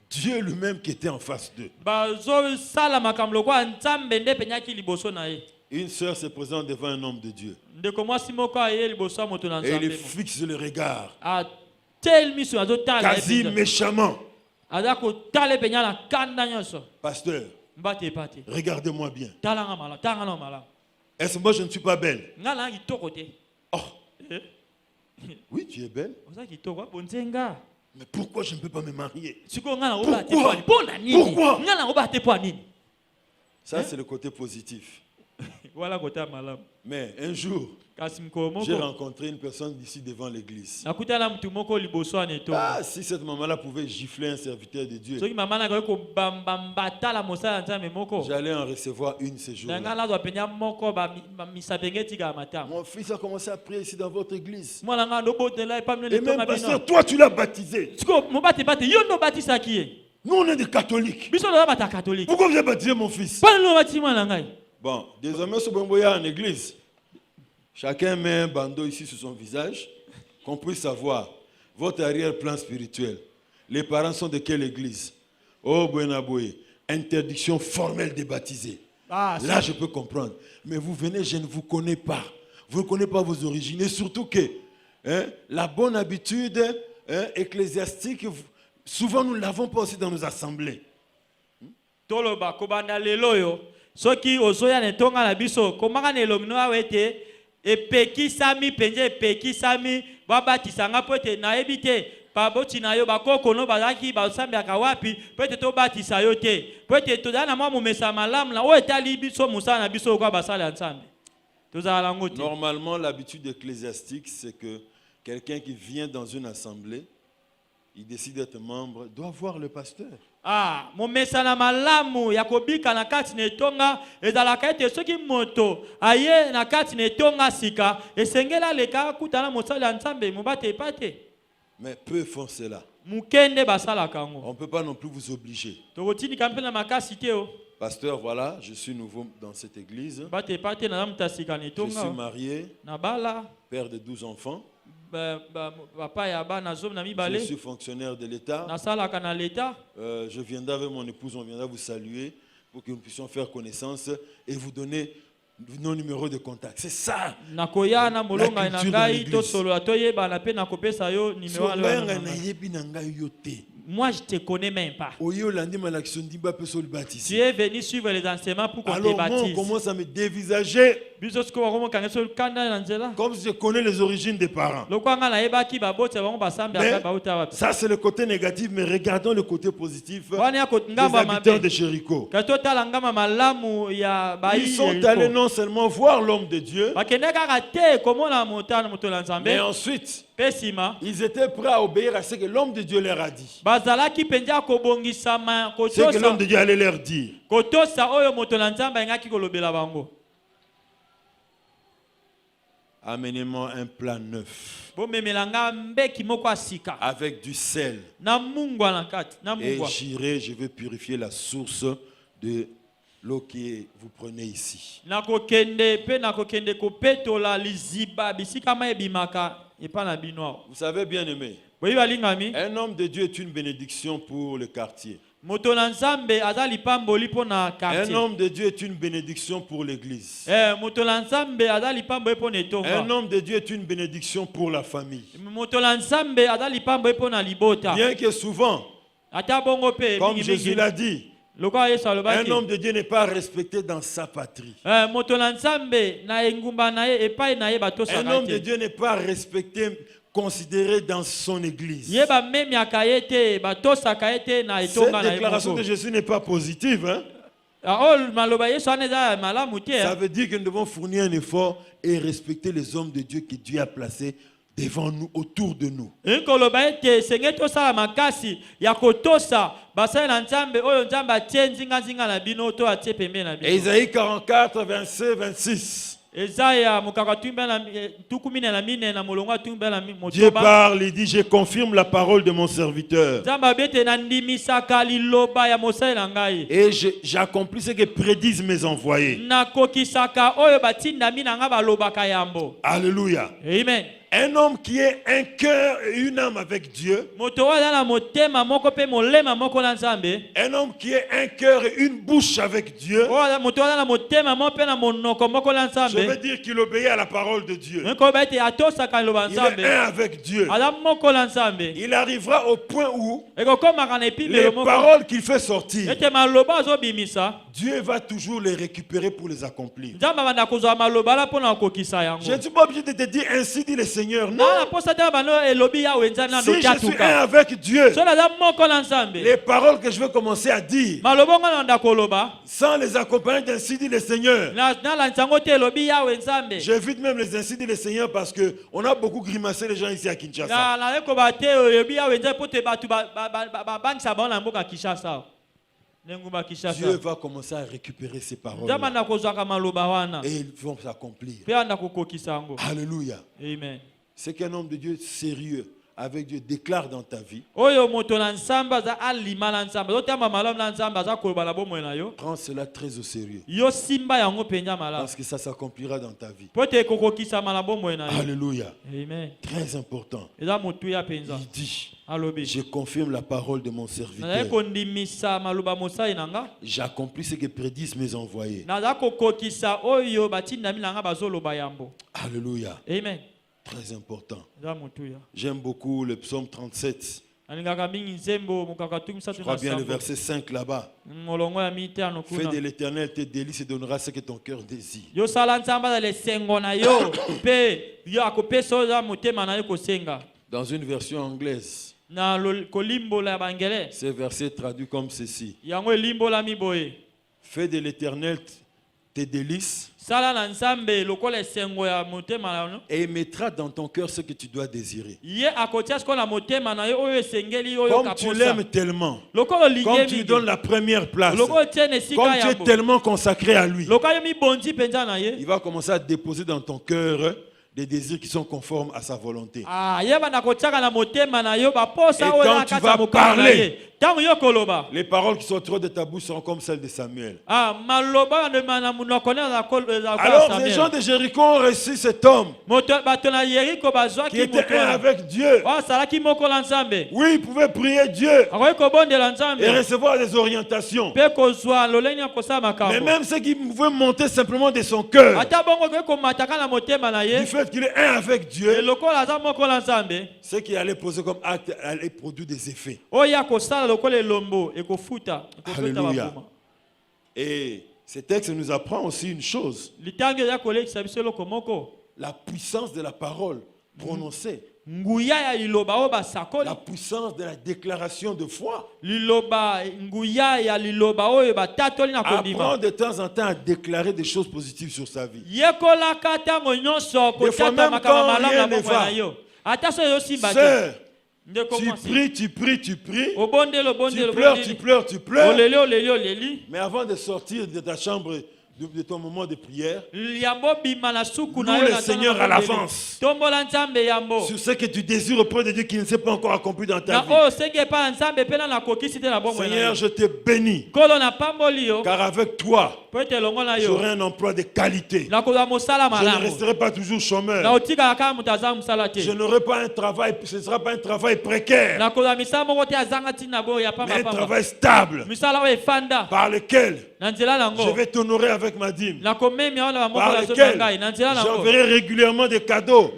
Dieu lui-même qui était en face d'eux. Bazo sala makamlo kwa Nzambe nde penyaki liboso na ye. Une sœur se présente devant un homme de Dieu. Ndeko mwasi moko aye liboso moto na Et il Nzambe. fixe le regard, A tel miso azo tala. quasi méchamment. Azako tale penya na kanda nyonso. Pasteur, Mbate pate. regardez-moi bien. Talanga mala, talanga mala. Est-ce que moi je ne suis pas belle? Ngala kitoko te. Oh, oui, tu es belle. Oza kitoko bonzenga. Mais pourquoi je ne peux pas me marier? Siko ngala obate Pourquoi? pwani. Pona nini? Pourquoi? Ngala obate pwani. Ça, c'est le côté positif. Voilà kota malam. Mais un jour, Kasimko j'ai moko. rencontré une personne d'ici devant l'église. Nakutana mtu moko liboso aneto. Ah, si cette maman-là pouvait gifler un serviteur de Dieu, Soki mama na ko bambata la mosala nzambe moko. j'allais en recevoir une ce jour-là. Ngala zo penya moko ba misabengeti ka mata. Mon fils a commencé à prier ici dans votre église. Mwana nga ndo botela e pamne Et le même, tonga bino. pasteur, toi, tu l'as baptisé. Siko mobate pate yo ndo batisa kiye. Nous, on est des catholiques. Biso ndo bata catholique. Pourquoi vous avez baptisé mon fils? Pas le bati mwana ngai. Bon, désormais, ce Bomboya en église, chacun met un bandeau ici sur son visage, qu'on puisse savoir votre arrière-plan spirituel. Les parents sont de quelle église? Oh, Buenaboué, interdiction formelle de baptiser. Ah, Là, je peux comprendre. Mais vous venez, je ne vous connais pas. Vous ne connaissez pas vos origines. Et surtout que la bonne habitude ecclésiastique, souvent nous ne l'avons pas aussi dans nos assemblées. toloba kobanda lelo yo soki ozoya netonga na biso komaka nelomino awete epekisami penje epekisami babatisanga po ete nayebi te baboti na yo bakokono bazalaki basambiaka wapi po ete tobatisa yo te po ete tozala na mwa momesa malamu na oyo etali biso mosala na biso okwa basala ya nzambe tozala yango te. Normalement, l'habitude ecclésiastique, c'est que quelqu'un qui vient dans une assemblée il décide d'être membre, doit voir le pasteur. Ah, momesana malamu ya kobika na kati na etonga ezalaka ete soki moto aye na kati na etonga sika esengela leka kutana mosali ya Nzambe mobate epate. Mais peu font cela. Mukende basalaka ngo. On ne peut pas non plus vous obliger. Tokotini kampe na makasi te o. Pasteur, voilà, je suis nouveau dans cette église. Bate epate na mutasika na Je etonga. suis marié, Na bala père de 12 enfants. papa ya bana zom na Je mibale. suis fonctionnaire de l'État. Nasalaka na leta. Je viendrai avec mon épouse, on viendra vous saluer pour que nous puissions faire connaissance et vous donner nos numéros de contact. C'est ça. Nakoya na molonga na culture de ngai l'église. to solo atoyeba na pe na kopesa yo numéro So, ya nga lwana. nayebi na ngai yo te. Moi je te connais même pas. Oyo landi malaction dimba pe so le Tu baptiser. es venu suivre les enseignements pour qu'on te Alors moi, on baptise. commence à me dévisager Biso siko wako kangeso kanda na nzela. comme si je connais les origines des parents. Lokwanga na yebaki babote bango basambe Mais aka bauta wapi. ça, c'est le côté négatif, mais regardons le côté positif Wani ya des ngamba habitants de mabe. Jéricho. Kato tala ngamba malamu ya bayi. Ils sont allés non seulement voir l'homme de Dieu, Bakende kaka te komona motana motola mais Nzambe. ensuite, Pesima. ils étaient prêts à obéir à ce que l'homme de Dieu leur a dit. Bazalaki penja kobongisama Ce que l'homme kotosa. de Dieu allait leur dire. Kotosa oyo motola Nzambe ngaki kolobela bango. Amenez-moi un plat neuf Bomemelanga mbeki moko asika. avec du sel. Na mungwa na kati, na Et mungwa. j'irai, je vais purifier la source de l'eau que vous prenez ici. Nakokende pe nakokende kopetola liziba bisika ma ebimaka epa na bino. Vous savez, bien aimé, Boyi balingami, un homme de Dieu est une bénédiction pour le quartier. moto na Nzambe azali pamboli po na Un quartier. homme de Dieu est une bénédiction pour l'église. Moto na Nzambe azali pamboli po na Un etonga. homme de Dieu est une bénédiction pour la famille. Moto na Nzambe azali pamboli po na libota. Bien que souvent, Ata bongo pe comme mingi Jésus mingi. l'a dit, Lokwa Yesu un alobaki. homme de Dieu n'est pas respecté dans sa patrie. Moto na Nzambe na engumba na ye epai na ye batosa Un homme de kate. Dieu n'est pas respecté, considéré dans son église. Yeba memi akayete batosa kayete na Cette etonga na déclaration de yemoko. Jésus n'est pas positive. Hein? Oh maloba Yesu aneza malamu te. Ça veut dire que nous devons fournir un effort et respecter les hommes de Dieu que Dieu a placés devant nous, autour de nous. Nkoloba ete senge tosala makasi ya kotosa basali na Nzambe oyo Nzambe atie nzinga na bino to atie pembe na Et bino. Isaïe 44, verset 26. Ezaya mukaka tumbe na tukumine na mine na molongo tumbe na Dieu motoba. parle, il dit, je confirme la parole de mon serviteur. Nzambe abete na ndimisaka liloba ya mosali na ngai. Et j'accomplis ce que prédisent mes envoyés. Nakokisaka oyo batindami na nga balobaka yambo. Alléluia. Amen. Un homme qui est un cœur et une âme avec Dieu. Moto oyo aza na motema moko pe molema moko na Nzambe. Un homme qui est un cœur et une bouche avec Dieu. Moto oyo aza na motema moko pe na monoko moko na Je veux Nzambe. dire qu'il obéit à la parole de Dieu. Nkoloba ete atosaka liloba Il est Nzambe. un avec Dieu. Aza moko na Nzambe. Il arrivera au point où Ekokomaka na les epimelo moko. paroles qu'il fait sortir, Ete maloba azobimisa. Dieu va toujours les récupérer pour les accomplir. Nzambe abanda kozwa maloba la mpona kokisa yango. Je ne suis pas obligé de te dire ainsi dit le Seigneur. Non. Na posa te bano elobi ya wenza na Si je suis un ndokiatuka. avec Dieu, So naza moko na Nzambe. les paroles que je vais commencer à dire, Maloba ngo na ndakoloba. sans les accompagner d'ainsi dit le Seigneur, Na lanzango te elobi ya wenzambe. j'évite même les ainsi dit le Seigneur parce qu'on a beaucoup grimacé les gens ici à Kinshasa. Na ekoba te elobi ya wenza po te batu bangisa bango na mboka Kinshasa. Nengumba Dieu Kinshasa. va commencer à récupérer ces paroles Nzambe na kozwaka maloba wana. et ils vont s'accomplir. Pe anda kokokisa yango. Alléluia. Amen. C'est qu'un homme de Dieu sérieux avec Dieu déclare dans ta vie. Oyo moto na Nzambe aza alima na Nzambe. Otamba malamu na Nzambe aza koloba na bomoi na yo. Prends cela très au sérieux Yo simba yango penja malamu. parce que ça s'accomplira dans ta vie. Po te kokokisa na bomoi na yo. Alléluia. Amen. Très important. Eza motu ya penza. Il dit, Alobi. je confirme la parole de mon Naza serviteur. kondimisa maloba mosai nanga. J'accomplis ce que prédisent mes envoyés. Naza kokokisa oyo batindami nanga bazoloba yambo. Alléluia. Amen. Très important. Eza motu ya. J'aime beaucoup le psaume 37. Alingaka mingi nzembo mukaka Je tumisatu crois na bien le sambo. verset 5 là-bas. Molongo ya mitano Fais kuna. de l'éternel tes délices et donnera ce que ton cœur désire. Yo sala Nzambe za lesengo na yo pe yo akopesa oyo motema na yo kosenga. Dans une version anglaise, Na kolimbola ya bangele. ce verset traduit comme ceci. Yango elimbola miboye. Fais de l'éternel tes délices sala na nzambe lokola esengo ya motema na yo. Et il mettra dans ton cœur ce que tu dois désirer. Ye akotia siko na motema na yo oyo esengeli oyo Comme tu l'aimes tellement, lokolo lingi comme tu lui donnes la première place, lokolo tiene comme sika tu es yambo tellement consacré à lui, lokolo mi bondi penza na ye. il va commencer à déposer dans ton cœur des désirs qui sont conformes à sa volonté. Ye bana kotiaka na motema na yo baposa Et oyo quand na tu kati vas ya mokolo na parler, ye. Tango yo koloba les paroles qui sortiront de ta bouche seront comme celles de Samuel. maloba na munoko na Alors les gens de Jéricho ont reçu cet homme bato na Yeriko qui bazwaki était un avec Dieu. asalaki moko la nzambe Oui, il pouvait prier Dieu akoki kobondela et nzambe recevoir des orientations. mpe kozwa lolenge ya kosala Mais makambo même ce qui pouvait monter simplement de son cœur, ata bongo okoki komataka na motema na du ye fait qu'il est un avec Dieu, lokola aza moko la nzambe ce qu'il allait poser comme acte allait produire des effets. oyo akosala lokola elombo ekofuta Alléluia. bakoma. Et ce texte nous apprend aussi une chose, litango eza kolekisa biso eloko moko la puissance de la parole prononcée, nguya ya liloba oyo basakoli la puissance de la déclaration de foi. liloba nguya ya liloba oyo batatoli na Apprends kondima de temps en temps à déclarer des choses positives sur sa vie. yekolaka ntango nyonso kotata même makambo quand malamu rien na ne bongo va. na yo ata so ezosimba te Sœur, ndeko tu mwasi pries, tu pries, tu pries, obondeli tu obondeli pleures, tu obondeli pleures, tu pleures. oleli oleli oleli Mais avant de sortir de ta chambre, de ton moment de prière, yambo bima na suku na loue yo le na Seigneur ntango à bondeli. l'avance tombola nzambe yambo sur ce que tu désires auprès de Dieu qui ne s'est pas encore accompli dans ta na vie. oyo osengeli epai na nzambe mpe na nakokisi te na bomoi na Seigneur, yo je te bénis, nkolo napamboli yo car avec toi, po ete elongo na yo j'aurai un emploi de qualité. nakozwa mosala Je ne malamu resterai pas toujours chômeur. naotikala kaka moto aza mosala te Je n'aurai pas un travail, ce ne sera pas un travail précaire, nakozwa misala moko te azanga ntina boyo ya mais un pambapamba travail stable misala oyo efanda par lequel na nzela je nango vais t'honorer avec ma dîme, nakomemia wana bamoko par na zo na lequel ngai na nzela nango j'enverrai régulièrement des cadeaux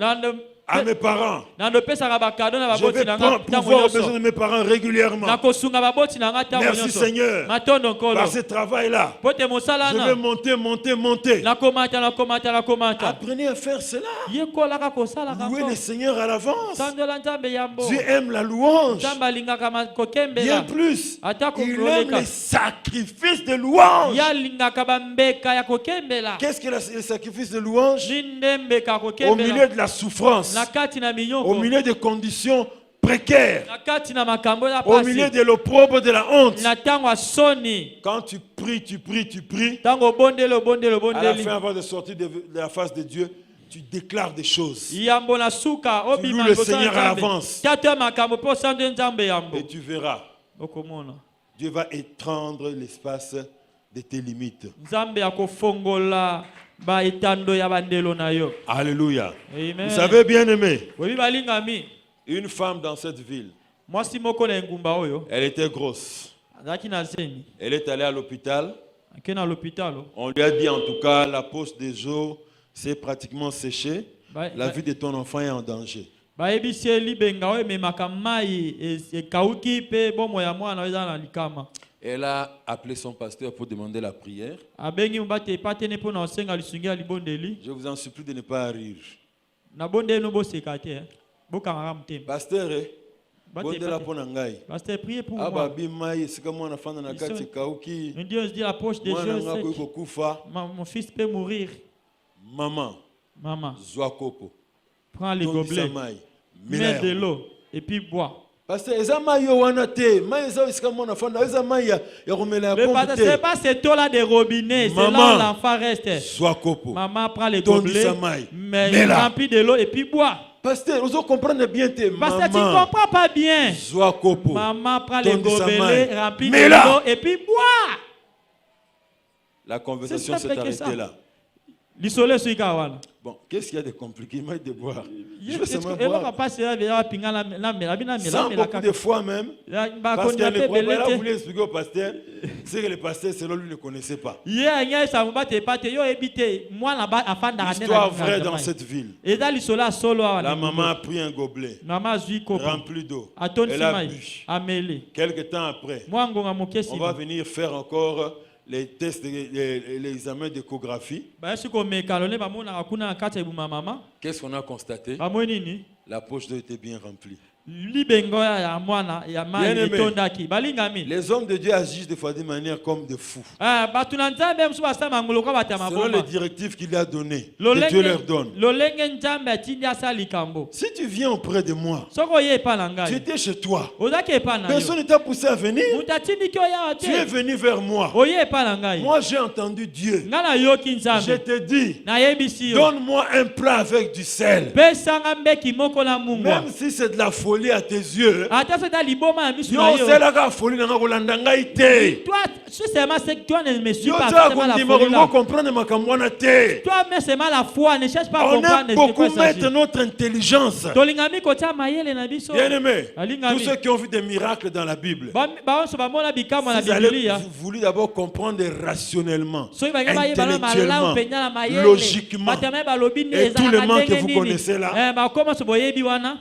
à mes parents. na ndopesaka bakado na Je baboti vais na nga ntango pouvoir aux besoins nyonso de mes parents régulièrement. nakosunga baboti na nga ntango Merci nyonso Seigneur. matondo nkolo Par ce travail-là, po ete mosala je vais wana monter, monter, monter. nakomata nakomata nakomata Apprenez à faire cela. yekolaka kosalaka Louez le Seigneur à l'avance. sandola nzambe yambo Dieu aime la louange. nzambe alingaka Bien kokembela plus, ata il aime kokoleka les sacrifices de louange. ye alingaka bambeka ya kokembela Qu'est-ce que le sacrifice de louange? ninde mbeka Au kokembela milieu de la souffrance, na kati na au minyoko milieu des conditions précaires, na kati na makambo ya au milieu pasi de l'opprobre, de la honte. na ntango ya soni Quand tu pries, tu pries, tu pries, ntango obondeli obondeli à la obondeli fin, avant de sortir de la face de Dieu, tu déclares des choses. yambo na suka Tu obima loues le liboso ya Seigneur à nzambe l'avance. tato ya makambo mpe osande nzambe yambo Et tu verras, okomona Dieu va étendre l'espace de tes limites. nzambe akofongola baetando ya bandelo na yo Alléluia. amen Vous savez, bien aimé, boyebi balingami une femme dans cette ville, mwasi moko na engumba oyo elle était grosse. azalaki na zemi Elle est allée à l'hôpital. ake na lopitalo On lui a dit en tout cas, la poche des eaux s'est pratiquement séchée. La vie de ton enfant est en danger. bayebisi ye libenga oyo ememaka mai ekauki mpe bomo ya mwana oyo eza na likama Elle a appelé son pasteur pour demander la prière. abengi mobate epatene mpo na osenga lisungi ya libondeli Je vous en supplie de ne pas rire. na bondeli no boseka te bokangaka motema Pasteur, Bate- bondela bate- mpo na ngai. Pasteur, priez pour Aba moi. bi mai esika mwana fanda na Ils kati sont- ekauki. Mais Dieu se dit la poche des Mwana jeux nga koki sec. kokufa. Mon fils peut mourir. Maman, Maman, zwa kopo. prends les Tondisa gobelets, mai. mets de Mela. l'eau et puis bois. Pasteur, eza mai yo wana te. Mai eza esika mwana fanda. Eza mai ya komela ya Le pompe pasteur, c'est te. pas cette eau-là des robinets, c'est là Maman, où l'enfant reste. Zwa kopo. Maman prend les Tondisa gobelets, mai. mais Mela. remplit de l'eau et puis bois. Pasteur, vous comprenez bien te. Parce que tu ne Maman, comprends pas bien. zwa kopo. Maman prend les Tondisa gobelets, mai. remplit de Mela. l'eau et puis bois. La conversation C'est s'est simple que ça. arrêtée là. L'isole sur Ikawana. Bon, qu'est-ce qu'il y a de compliqué? Il m'a dit de boire. Je Et veux seulement on va boire. passer là, il va pinga la mela, Sans beaucoup de fois même. Parce qu'il y a le problème. Là, vous voulez expliquer au pasteur, c'est que le pasteur, selon lui, ne connaissait pas. Histoire vraie dans cette ville. La maman a pris un gobelet rempli d'eau. Elle a bu. Quelque temps après, on va venir faire encore les tests, les examens d'échographie. Qu'est-ce qu'on a constaté? La poche d'eau était bien remplie. libengo ya mwana ya mali Bien-aimé. etondaki balingami Les hommes de Dieu agissent des fois de manière comme des fous. bato na nzambe mosusu basala mangolo kwa batama Selon les boma directives qu'il a données, que Dieu leur donne. lolenge nzambe atindi asala likambo Si tu viens auprès de moi, soko oye epa na tu ngai étais chez toi. ozaki epa na yo Personne ne t'a poussé à venir. moto atindiki oyawa Tu es te venu vers moi. oye epa na ngai Moi, j'ai entendu Dieu. ngai nayoki Je nzambe te dis, nayebisi yo donne-moi un plat avec du sel. pesanga mbeki moko na mungwa Même si c'est de la folie à tes yeux, ata so eza liboma ya misu na yo yo osalaka folie nanga kolanda ngai te. toi seulement c'est que toi ne me suis Yo pas tala seulement la kondima folie là kolingo comprendre makambo wana te. toi mais seulement la foi ne cherche pas à On comprendre aime de quoi beaucoup il mettre s'agit notre intelligence. tolingami kotia mayele na biso Bien-aimés, Alingami. tous ceux qui ont vu des miracles dans la Bible, baonso bamona bikamwa na vous allez bibilia voulu d'abord comprendre rationnellement, soki bange bayeba na malamu intellectuellement, mpenza na mayele logiquement, bato me balobi nde et tous les ezalaka mots que ndenge vous nini connaissez là, bakoma so boyebi wana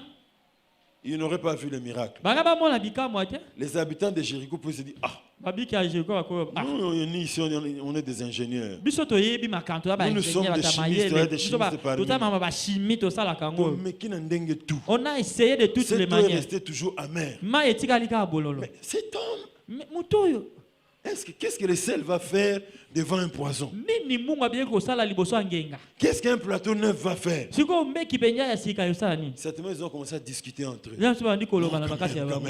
ils n'auraient pas vu les miracles. bange bamona bikamwa te Les habitants de Jéricho pouvaient se dire, ah, babiki ya jeko bakoyo nous, ici, on est des ingénieurs. biso toyebi makambo toza Nous sommes baingénieur des bata chimistes, mayele des chimistes parmi toza nous. mama bachimie tosalaka yango Mais qui n'en dingue tout. on a essayé de toutes les Cet homme est manières resté toujours amer. ma etikali kaka bololo Mais cet homme, moto oyo qu'est-ce que le sel va faire devant un poison? nini mungu abiyeki kosala liboso ya ngenga Qu'est-ce qu'un plateau neuf va faire? sikoyo mbeki mpenza ya sika yosala nini Certainement, ils ont commencé à discuter entre eux. ya so bandi koloba na Quand bakati ya même, bango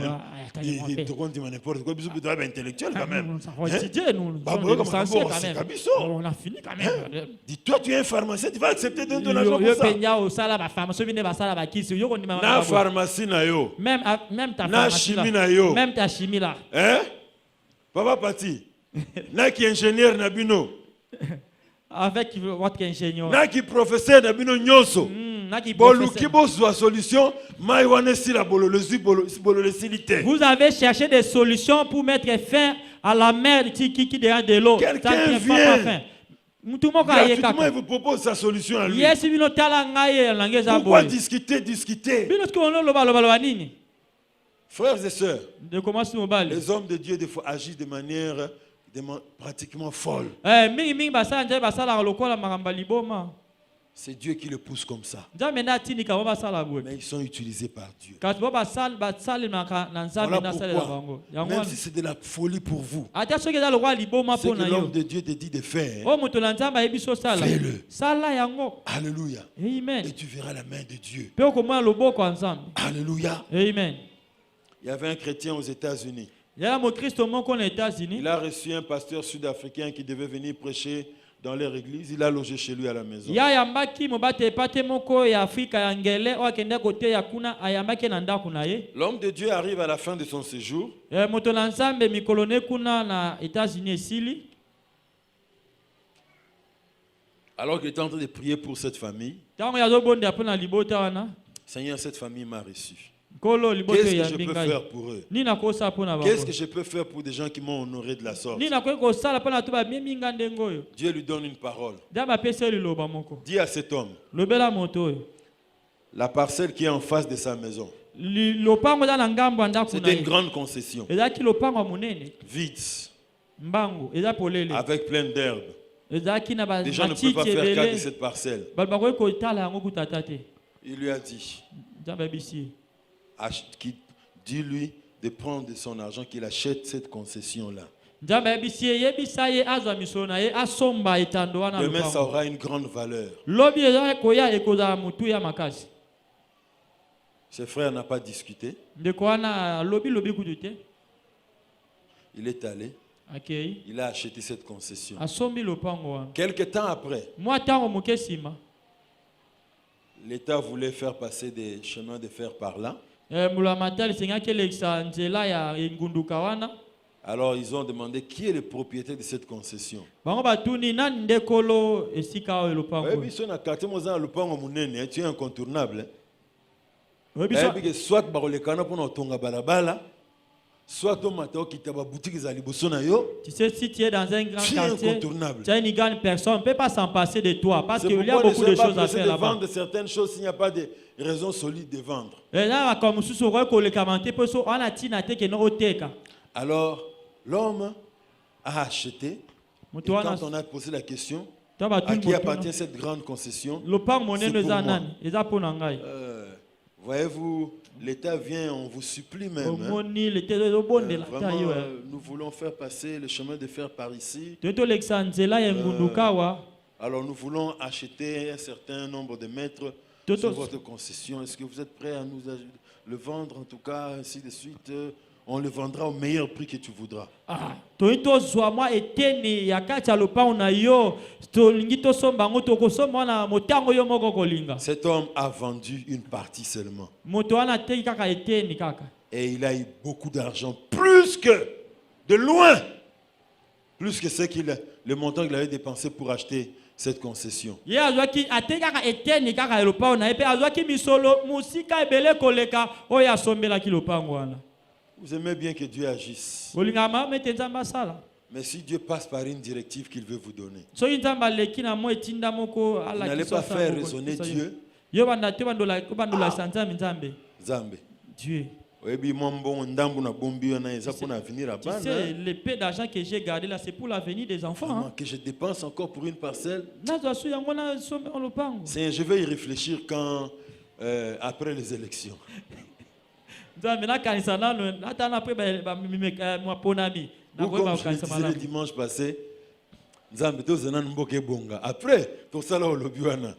quand même. Ils te comptent n'importe quoi. Bisous, tu dois être intellectuel quand même. on va étudier nous Bah, sommes bon, des sensés bon, quand c'est même Kabiso. on a fini quand même Dis-toi, tu es un pharmacien, tu vas accepter de donner l'argent yo pour ça. mpenza osala bafama so bine basala bakisi yo kondima Na pharmacie na yo. même ta Na pharmacie chimie là. na yo. Même ta chimie là Hein? Papa Pati. Na qui ingénieur na bino. avec votre ingénieur Na qui professeur na bino nyonso. na qui Boluki professeur. bozwa solution, mai wana sila bololezi bololesili. Vous avez cherché des solutions pour mettre fin à la mer qui derrière de l'eau. Quelqu'un Ça ne vient. fait pas fin. Tout le monde a Gratuitement, il vous propose sa solution à lui. Yes, bino tala ngai langue za Pourquoi boy. discuter? Bino ko ono loba nini? Frères et sœurs, De commencer mobile. les hommes de Dieu des fois agissent de manière pratiquement folle. Mingi basala nje basala lokola makamba liboma. C'est Dieu qui le pousse comme ça. Nzambe na tini ka basala boy. Mais ils sont utilisés par Dieu. Quand bo basala na nzambe Voilà na sala pourquoi, bango. même si c'est de la folie pour vous, Ata soki za lokola liboma ce po que na l'homme yo. de Dieu te dit de faire, O moto na nzambe ayebiso sala. fais-le. Sala yango. Alléluia. Amen. Et tu verras la main de Dieu. Pe okomona loboko ya nzambe. Alléluia. Amen. Il y avait un chrétien aux États-Unis. Il y a un Christ moko na États-Unis. Il a reçu un pasteur sud-africain qui devait venir prêcher dans leur église. Il a logé chez lui à la maison. Ya yambaki mobate pate moko ya Afrika ya ngele o akende kote ya kuna ayambaki na ndako na ye. L'homme de Dieu arrive à la fin de son séjour. Moto na nzambe mikolone kuna na États-Unis esili. Alors qu'il était en train de prier pour cette famille, Tango ya zobonde apona libota wana. Seigneur, cette famille m'a reçu. Kolo libote Qu'est-ce ya que je peux bingai. faire pour eux? Ni na kosa pona ba. Qu'est-ce que je peux faire pour des gens qui m'ont honoré de la sorte? Ni na ko sala pona to ba minga ndengo yo. Dieu lui donne une parole. Dama pese liloba moko. Dis à cet homme, Lobela moto yo. la parcelle qui est en face de sa maison, Lopango da na ngambo ndako na c'était une ye. grande concession, Ezaki lopango monene. vide, Mbango eza polele. avec plein d'herbes. Ezaki na ba Les gens ne peuvent pas faire cas de ebele. cette parcelle. Balbako ko tala yango kutata te. Il lui a dit, Nzambe bisi. dis-lui de prendre de son argent, qu'il achète cette concession-là. Nzambe bisi yebisa ye azwa misolo na ye asomba etando wana Demain, ça lopango. aura une grande valeur. Lobi eza koya ekozala mutu ya makasi. Ce frère n'a pas discuté. Ndeko wana lobi kutu te. Il est allé. Akei. Il a acheté cette concession. Asombi lopango wana. Quelque temps après, Mwa tango moke sima. l'État voulait faire passer des chemins de fer par là. Mula matali sengaki elekisa nzela ya ngunduka wana. Alors ils ont demandé qui est le propriétaire de cette concession. Bango batuni nani ndekolo esika oyo Ouais, lopango. puis si on a quartier Mozart, le pango munene, tu es incontournable. Oyebiso Et puis soit barolekana pour tonga balabala, soit on mata kitaba boutique za liboso na yo, tu sais si tu es dans un grand tu es quartier, incontournable. tu as une grande personne, on ne peut pas s'en passer de toi parce C'est qu'il y a pourquoi beaucoup ne de sois choses pas à pressé faire de là-bas. vendre certaines choses s'il n'y a pas de raison solide de vendre. Et là, comme sous le commenté, on a tina te que no oteka. Alors l'homme a acheté. Et Mutu quand wana on a posé la question, taba à tuni qui appartient cette grande concession, le pang monene C'est pour eza moi. nani eza pona ngai. Voyez-vous, l'État vient, on vous supplie même. hein. omoni lete ezobondela ta Vraiment, yo nous voulons faire passer le chemin de fer par ici. totolekisa nzela ya ngunduka awa Alors nous voulons acheter un certain nombre de mètres Toto- sur votre concession. Est-ce que vous êtes prêts à nous le vendre en tout cas, ainsi de suite? On le vendra au meilleur prix que tu voudras. Ah, toyi tozwa mwa eteni ya kati ya lopango na yo tolingi tosomba yango tokosomba wana motango yo moko kolinga Cet homme a vendu une partie seulement. moto wana ateki kaka eteni kaka Et il a eu beaucoup d'argent, plus que, de loin, plus que le montant qu'il avait dépensé pour acheter cette concession. ye azwaki ateki kaka eteni kaka ya lopango na ye mpe azwaki misolo mosika ebele koleka oyo asombelaki lopango wana Vous aimez bien que Dieu agisse. kolingaka malamu ete nzambe asala Mais si Dieu passe par une directive qu'il veut vous donner, soki nzambe aleki na mo etinda moko vous n'allez pas faire raisonner Dieu. yo banda te bandolakisa nzambe Zambe. Dieu. Oyebi mwa mbongo ndambu na bombi wana eza pour avenir à Tu bana. sais, le peu d'argent que j'ai gardé là, c'est pour l'avenir des enfants. Vraiment, Hein. que je dépense encore pour une parcelle. C'est Je vais y réfléchir quand après les élections. Ou comme je le disais le dimanche passé, après, tout ça là au lobby wana.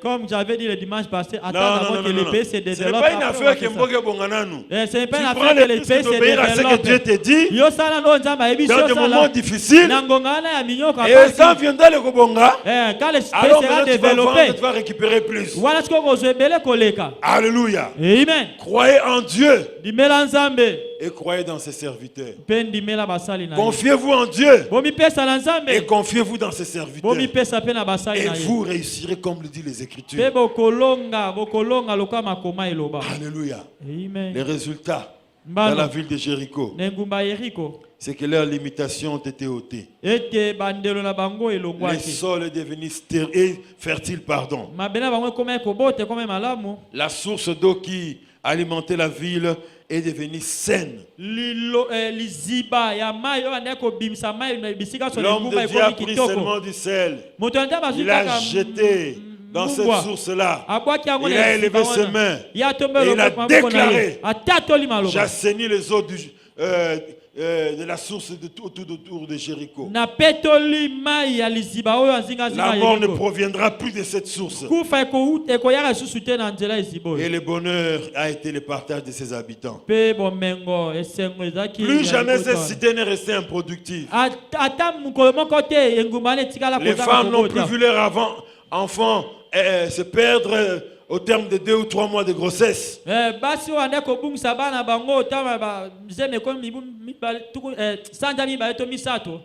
Comme j'avais dit le dimanche passé, attends Non, d'abord que le pays se ce n'est développe. pas une affaire qui mboke bonga nanu. Ce n'est pas une Tu prends affaire que les le pays se risques d'obéir à ce que Dieu développe. te dit dans des moments difficiles. Et quand viendra le kobonga, Quand le pays alors sera maintenant tu vas vendre, développé, tu vas récupérer plus. voilà ce qu'on veut koleka. Alléluia. Amen. Croyez en Dieu Dimela nzambe. et croyez dans ses serviteurs. Pendimela basali na. Confiez-vous en Dieu Bomi pesa na nzambe. et confiez-vous dans ses serviteurs. Bomi pesa pe na basali Et na. vous réussirez comme le dit les Écritures. Pe bokolonga lokwa makoma eloba. Alléluia. Amen. Les résultats dans la ville de Jéricho, Nengumba Yeriko. c'est que leurs limitations ont été ôtées. Ete bandelo na bango Le elongwaki. sol est devenu stérile, fertile, pardon. Mabena bango koma ekobote koma malamu. La source d'eau qui alimentait la ville est devenue saine. Liziba ya mai oyo ande kobimisa mai na bisika so L'homme ngumba de Dieu a ekomi pris kitoko. seulement du sel. Moto ande bazwi Il a kaka jeté dans cette source-là. abwaki yango Il na a liziba élevé wana. ses mains. Ya tombe Et il a lokwa déclaré, atatoli maloba. j'assaini les eaux de la source tout autour de Jéricho. Na petoli mai ya liziba oyo azinga La zinga mort ne Yeriko. proviendra plus de cette source. Kufa ekoyaka susu te na nzela ezibo. Et le bonheur a été le partage de ses habitants. Pe bomengo esengo ezaki. Plus jamais cette cité n'est restée improductive. Ata mukolo moko te engumba etikala Les kozala femmes n'ont kobota. plus vu leurs enfants se perdre au terme de 2 ou 3 mois de grossesse. Basi wande kobungisa bana bango tama ba zeme ko sanja mibale to misato.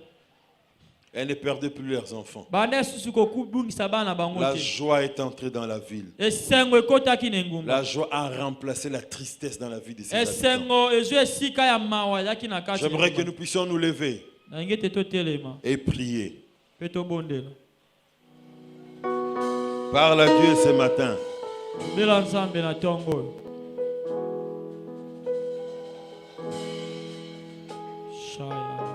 Elles ne perdaient plus leurs enfants. Bande susu kokubungisa bana bango La te. joie est entrée dans la ville. Esengo ekotaki na engumba. La joie a remplacé la tristesse dans la vie de ses habitants. Esengo ezo esika ya mawa yaki na kati. J'aimerais que nous puissions nous lever Na ngete to telema. et prier. Pe to bondela. Parle à Dieu ce matin. Bela nzambe na tongo. Shaya.